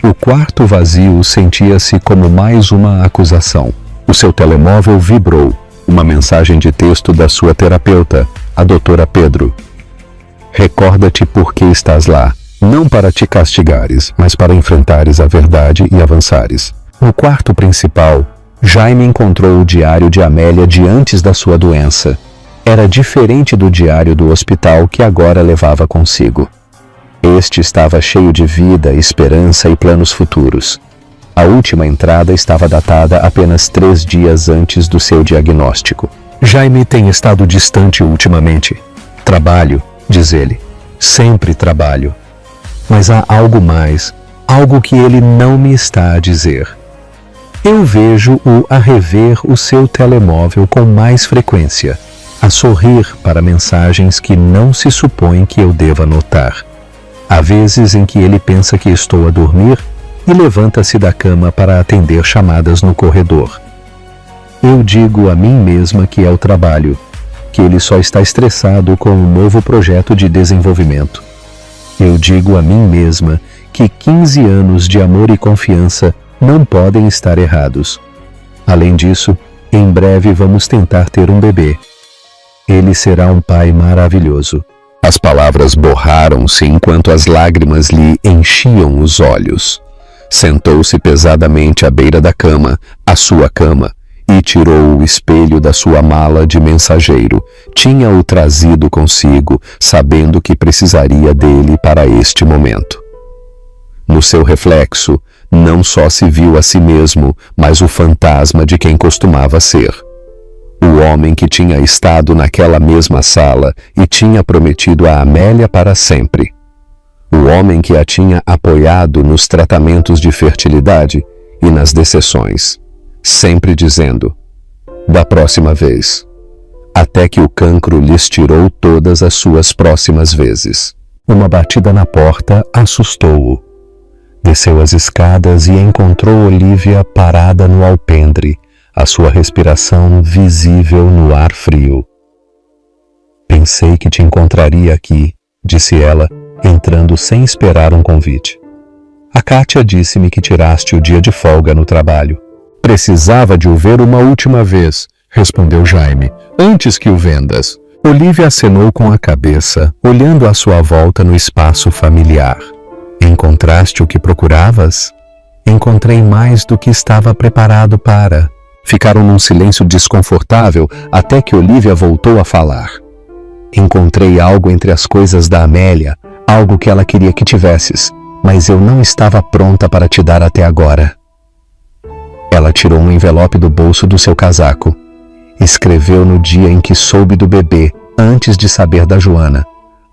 o quarto vazio sentia-se como mais uma acusação. O seu telemóvel vibrou, uma mensagem de texto da sua terapeuta, a doutora Pedro. Recorda-te por que estás lá. Não para te castigares, mas para enfrentares a verdade e avançares. No quarto principal, Jaime encontrou o diário de Amélia de antes da sua doença. Era diferente do diário do hospital que agora levava consigo. Este estava cheio de vida, esperança e planos futuros. A última entrada estava datada apenas 3 dias antes do seu diagnóstico. Jaime tem estado distante ultimamente. Trabalho, diz ele. Sempre trabalho. Mas há algo mais, algo que ele não me está a dizer. Eu vejo-o a rever o seu telemóvel com mais frequência, a sorrir para mensagens que não se supõe que eu deva notar. Há vezes em que ele pensa que estou a dormir e levanta-se da cama para atender chamadas no corredor. Eu digo a mim mesma que é o trabalho, que ele só está estressado com um novo projeto de desenvolvimento. Eu digo a mim mesma que 15 anos de amor e confiança não podem estar errados. Além disso, em breve vamos tentar ter um bebê. Ele será um pai maravilhoso. As palavras borraram-se enquanto as lágrimas lhe enchiam os olhos. Sentou-se pesadamente à beira da cama, a sua cama, e tirou o espelho da sua mala de mensageiro. Tinha-o trazido consigo, sabendo que precisaria dele para este momento. No seu reflexo, não só se viu a si mesmo, mas o fantasma de quem costumava ser. O homem que tinha estado naquela mesma sala e tinha prometido a Amélia para sempre. O homem que a tinha apoiado nos tratamentos de fertilidade e nas decisões, sempre dizendo, da próxima vez, até que o cancro lhes tirou todas as suas próximas vezes. Uma batida na porta assustou-o. Desceu as escadas e encontrou Olívia parada no alpendre, a sua respiração visível no ar frio. Pensei que te encontraria aqui, disse ela, entrando sem esperar um convite. A Kátia disse-me que tiraste o dia de folga no trabalho. Precisava de o ver uma última vez, respondeu Jaime, antes que o vendas. Olívia acenou com a cabeça, olhando à sua volta no espaço familiar. Encontraste o que procuravas? Encontrei mais do que estava preparado para. Ficaram num silêncio desconfortável até que Olívia voltou a falar. Encontrei algo entre as coisas da Amélia, algo que ela queria que tivesses, mas eu não estava pronta para te dar até agora. Ela tirou um envelope do bolso do seu casaco. Escreveu no dia em que soube do bebê, antes de saber da Joana,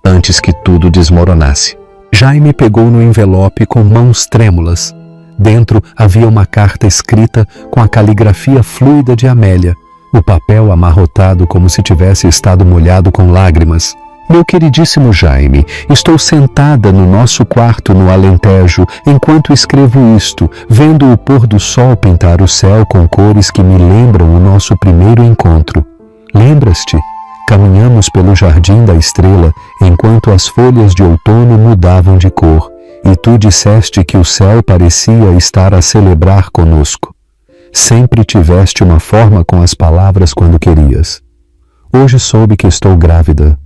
antes que tudo desmoronasse. Jaime pegou no envelope com mãos trêmulas. Dentro havia uma carta escrita com a caligrafia fluida de Amélia, o papel amarrotado como se tivesse estado molhado com lágrimas. Meu queridíssimo Jaime, estou sentada no nosso quarto no Alentejo enquanto escrevo isto, vendo o pôr do sol pintar o céu com cores que me lembram o nosso primeiro encontro. Lembras-te? Caminhamos pelo jardim da estrela enquanto as folhas de outono mudavam de cor, e tu disseste que o céu parecia estar a celebrar conosco. Sempre tiveste uma forma com as palavras quando querias. Hoje soube que estou grávida.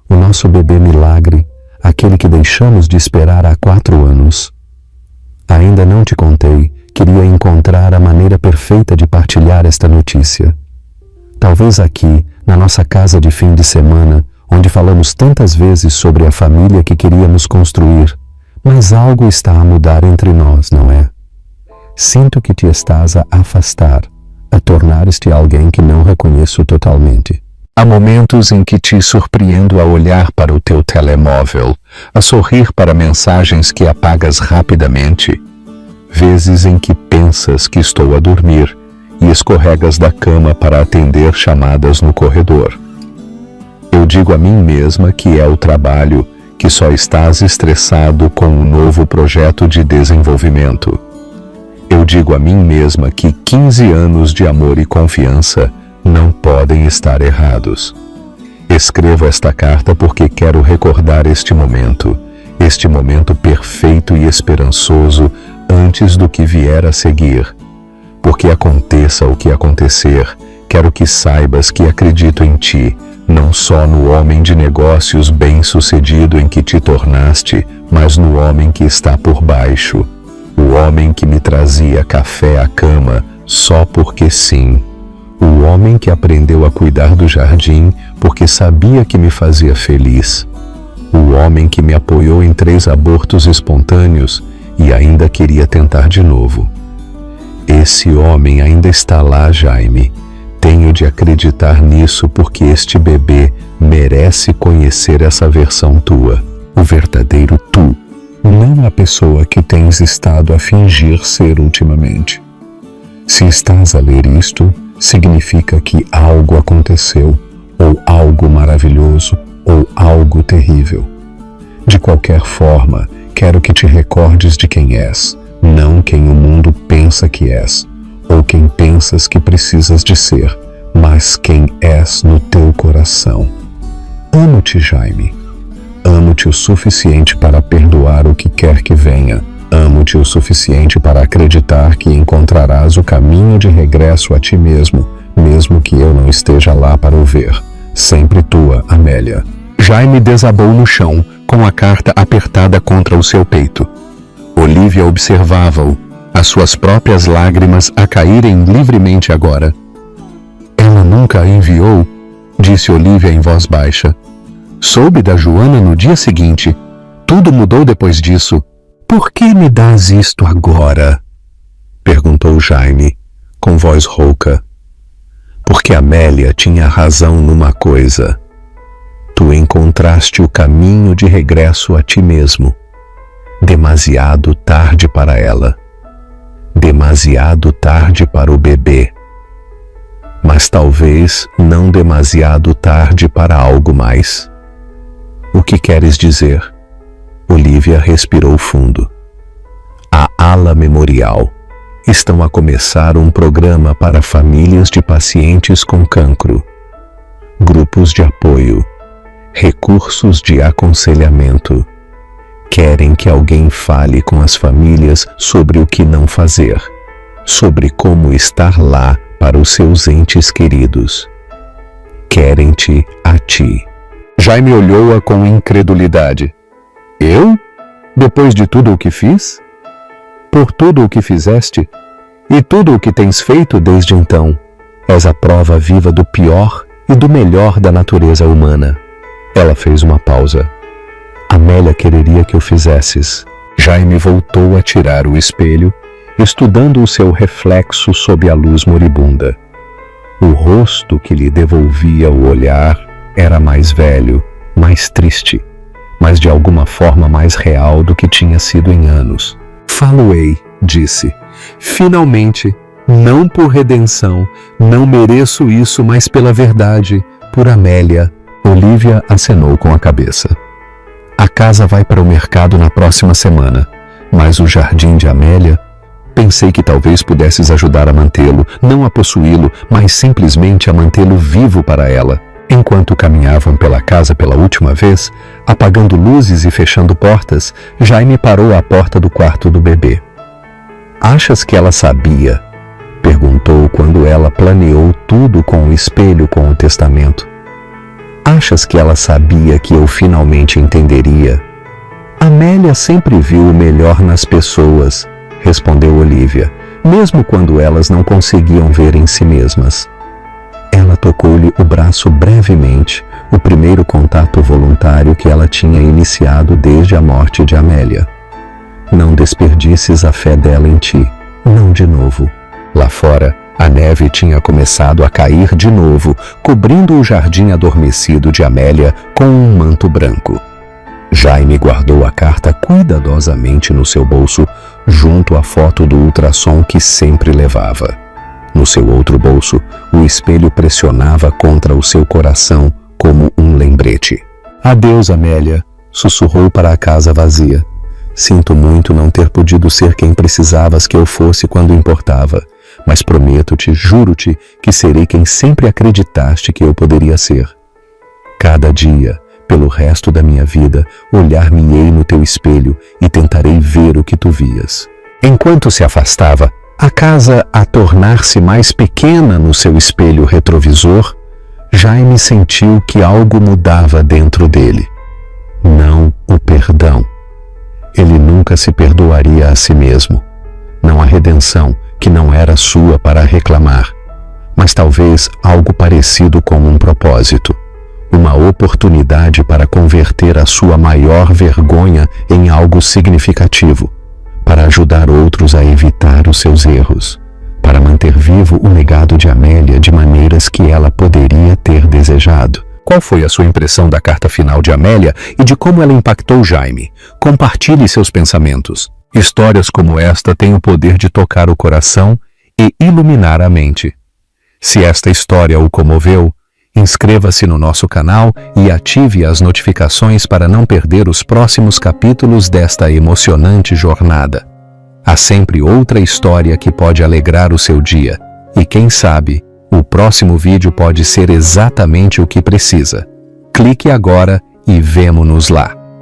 O nosso bebê milagre, aquele que deixamos de esperar há 4 anos. Ainda não te contei, queria encontrar a maneira perfeita de partilhar esta notícia. Talvez aqui, na nossa casa de fim de semana, onde falamos tantas vezes sobre a família que queríamos construir, mas algo está a mudar entre nós, não é? Sinto que te estás a afastar, a tornar-te alguém que não reconheço totalmente. Há momentos em que te surpreendo a olhar para o teu telemóvel, a sorrir para mensagens que apagas rapidamente, vezes em que pensas que estou a dormir e escorregas da cama para atender chamadas no corredor. Eu digo a mim mesma que é o trabalho, que só estás estressado com um novo projeto de desenvolvimento. Eu digo a mim mesma que 15 anos de amor e confiança não podem estar errados. Escrevo esta carta porque quero recordar este momento perfeito e esperançoso antes do que vier a seguir. Porque aconteça o que acontecer, quero que saibas que acredito em ti, não só no homem de negócios bem-sucedido em que te tornaste, mas no homem que está por baixo, o homem que me trazia café à cama só porque sim, o homem que aprendeu a cuidar do jardim porque sabia que me fazia feliz, o o homem que me apoiou em 3 abortos espontâneos e ainda queria tentar de novo. Esse homem ainda está lá, Jaime. Tenho de acreditar nisso porque este bebê merece conhecer essa versão tua, o verdadeiro tu, não a pessoa que tens estado a fingir ser ultimamente. Se estás a ler isto, significa que algo aconteceu, ou algo maravilhoso, ou algo terrível. De qualquer forma, quero que te recordes de quem és, não quem o mundo pensa que és, ou quem pensas que precisas de ser, mas quem és no teu coração. Amo-te, Jaime. Amo-te o suficiente para perdoar o que quer que venha. Amo-te o suficiente para acreditar que encontrarás o caminho de regresso a ti mesmo, mesmo que eu não esteja lá para o ver. Sempre tua, Amélia. Jaime desabou no chão, com a carta apertada contra o seu peito. Olívia observava-o, as suas próprias lágrimas a caírem livremente agora. Ela nunca a enviou, disse Olívia em voz baixa. Soube da Joana no dia seguinte. Tudo mudou depois disso. Por que me dás isto agora? Perguntou Jaime, com voz rouca. Porque Amélia tinha razão numa coisa. Tu encontraste o caminho de regresso a ti mesmo. Demasiado tarde para ela. Demasiado tarde para o bebê. Mas talvez não demasiado tarde para algo mais. O que queres dizer? Olívia respirou fundo. A Ala Memorial estão a começar um programa para famílias de pacientes com cancro. Grupos de apoio. Recursos de aconselhamento. Querem que alguém fale com as famílias sobre o que não fazer, sobre como estar lá para os seus entes queridos. Querem-te a ti. Jaime olhou-a com incredulidade. Eu? Depois de tudo o que fiz? Por tudo o que fizeste? E tudo o que tens feito desde então? És a prova viva do pior e do melhor da natureza humana. Ela fez uma pausa. Amélia quereria que o fizesses. Jaime voltou a tirar o espelho, estudando o seu reflexo sob a luz moribunda. O rosto que lhe devolvia o olhar era mais velho, mais triste, mas de alguma forma mais real do que tinha sido em anos. Falo-ei, disse. Finalmente, não por redenção, não mereço isso, mas pela verdade, por Amélia. Olívia acenou com a cabeça. A casa vai para o mercado na próxima semana, mas o jardim de Amélia... Pensei que talvez pudesses ajudar a mantê-lo, não a possuí-lo, mas simplesmente a mantê-lo vivo para ela. Enquanto caminhavam pela casa pela última vez, apagando luzes e fechando portas, Jaime parou à porta do quarto do bebê. Achas que ela sabia? Perguntou quando ela planeou tudo com o espelho com o testamento. Achas que ela sabia que eu finalmente entenderia? Amélia sempre viu o melhor nas pessoas, respondeu Olívia, mesmo quando elas não conseguiam ver em si mesmas. Ela tocou-lhe o braço brevemente, o primeiro contato voluntário que ela tinha iniciado desde a morte de Amélia. Não desperdices a fé dela em ti, não de novo. Lá fora, a neve tinha começado a cair de novo, cobrindo o jardim adormecido de Amélia com um manto branco. Jaime guardou a carta cuidadosamente no seu bolso, junto à foto do ultrassom que sempre levava. No seu outro bolso, o espelho pressionava contra o seu coração como um lembrete. Adeus, Amélia, sussurrou para a casa vazia. Sinto muito não ter podido ser quem precisavas que eu fosse quando importava, mas prometo-te, juro-te, que serei quem sempre acreditaste que eu poderia ser. Cada dia, pelo resto da minha vida, olhar-me-ei no teu espelho e tentarei ver o que tu vias. Enquanto se afastava, a casa a tornar-se mais pequena no seu espelho retrovisor, Jaime sentiu que algo mudava dentro dele. Não o perdão. Ele nunca se perdoaria a si mesmo. Não a redenção, que não era sua para reclamar, mas talvez algo parecido com um propósito. uma oportunidade para converter a sua maior vergonha em algo significativo, para ajudar outros a evitar os seus erros, para manter vivo o legado de Amélia de maneiras que ela poderia ter desejado. Qual foi a sua impressão da carta final de Amélia e de como ela impactou Jaime? Compartilhe seus pensamentos. Histórias como esta têm o poder de tocar o coração e iluminar a mente. Se esta história o comoveu, inscreva-se no nosso canal e ative as notificações para não perder os próximos capítulos desta emocionante jornada. Há sempre outra história que pode alegrar o seu dia, e quem sabe, o próximo vídeo pode ser exatamente o que precisa. Clique agora e vemo-nos lá.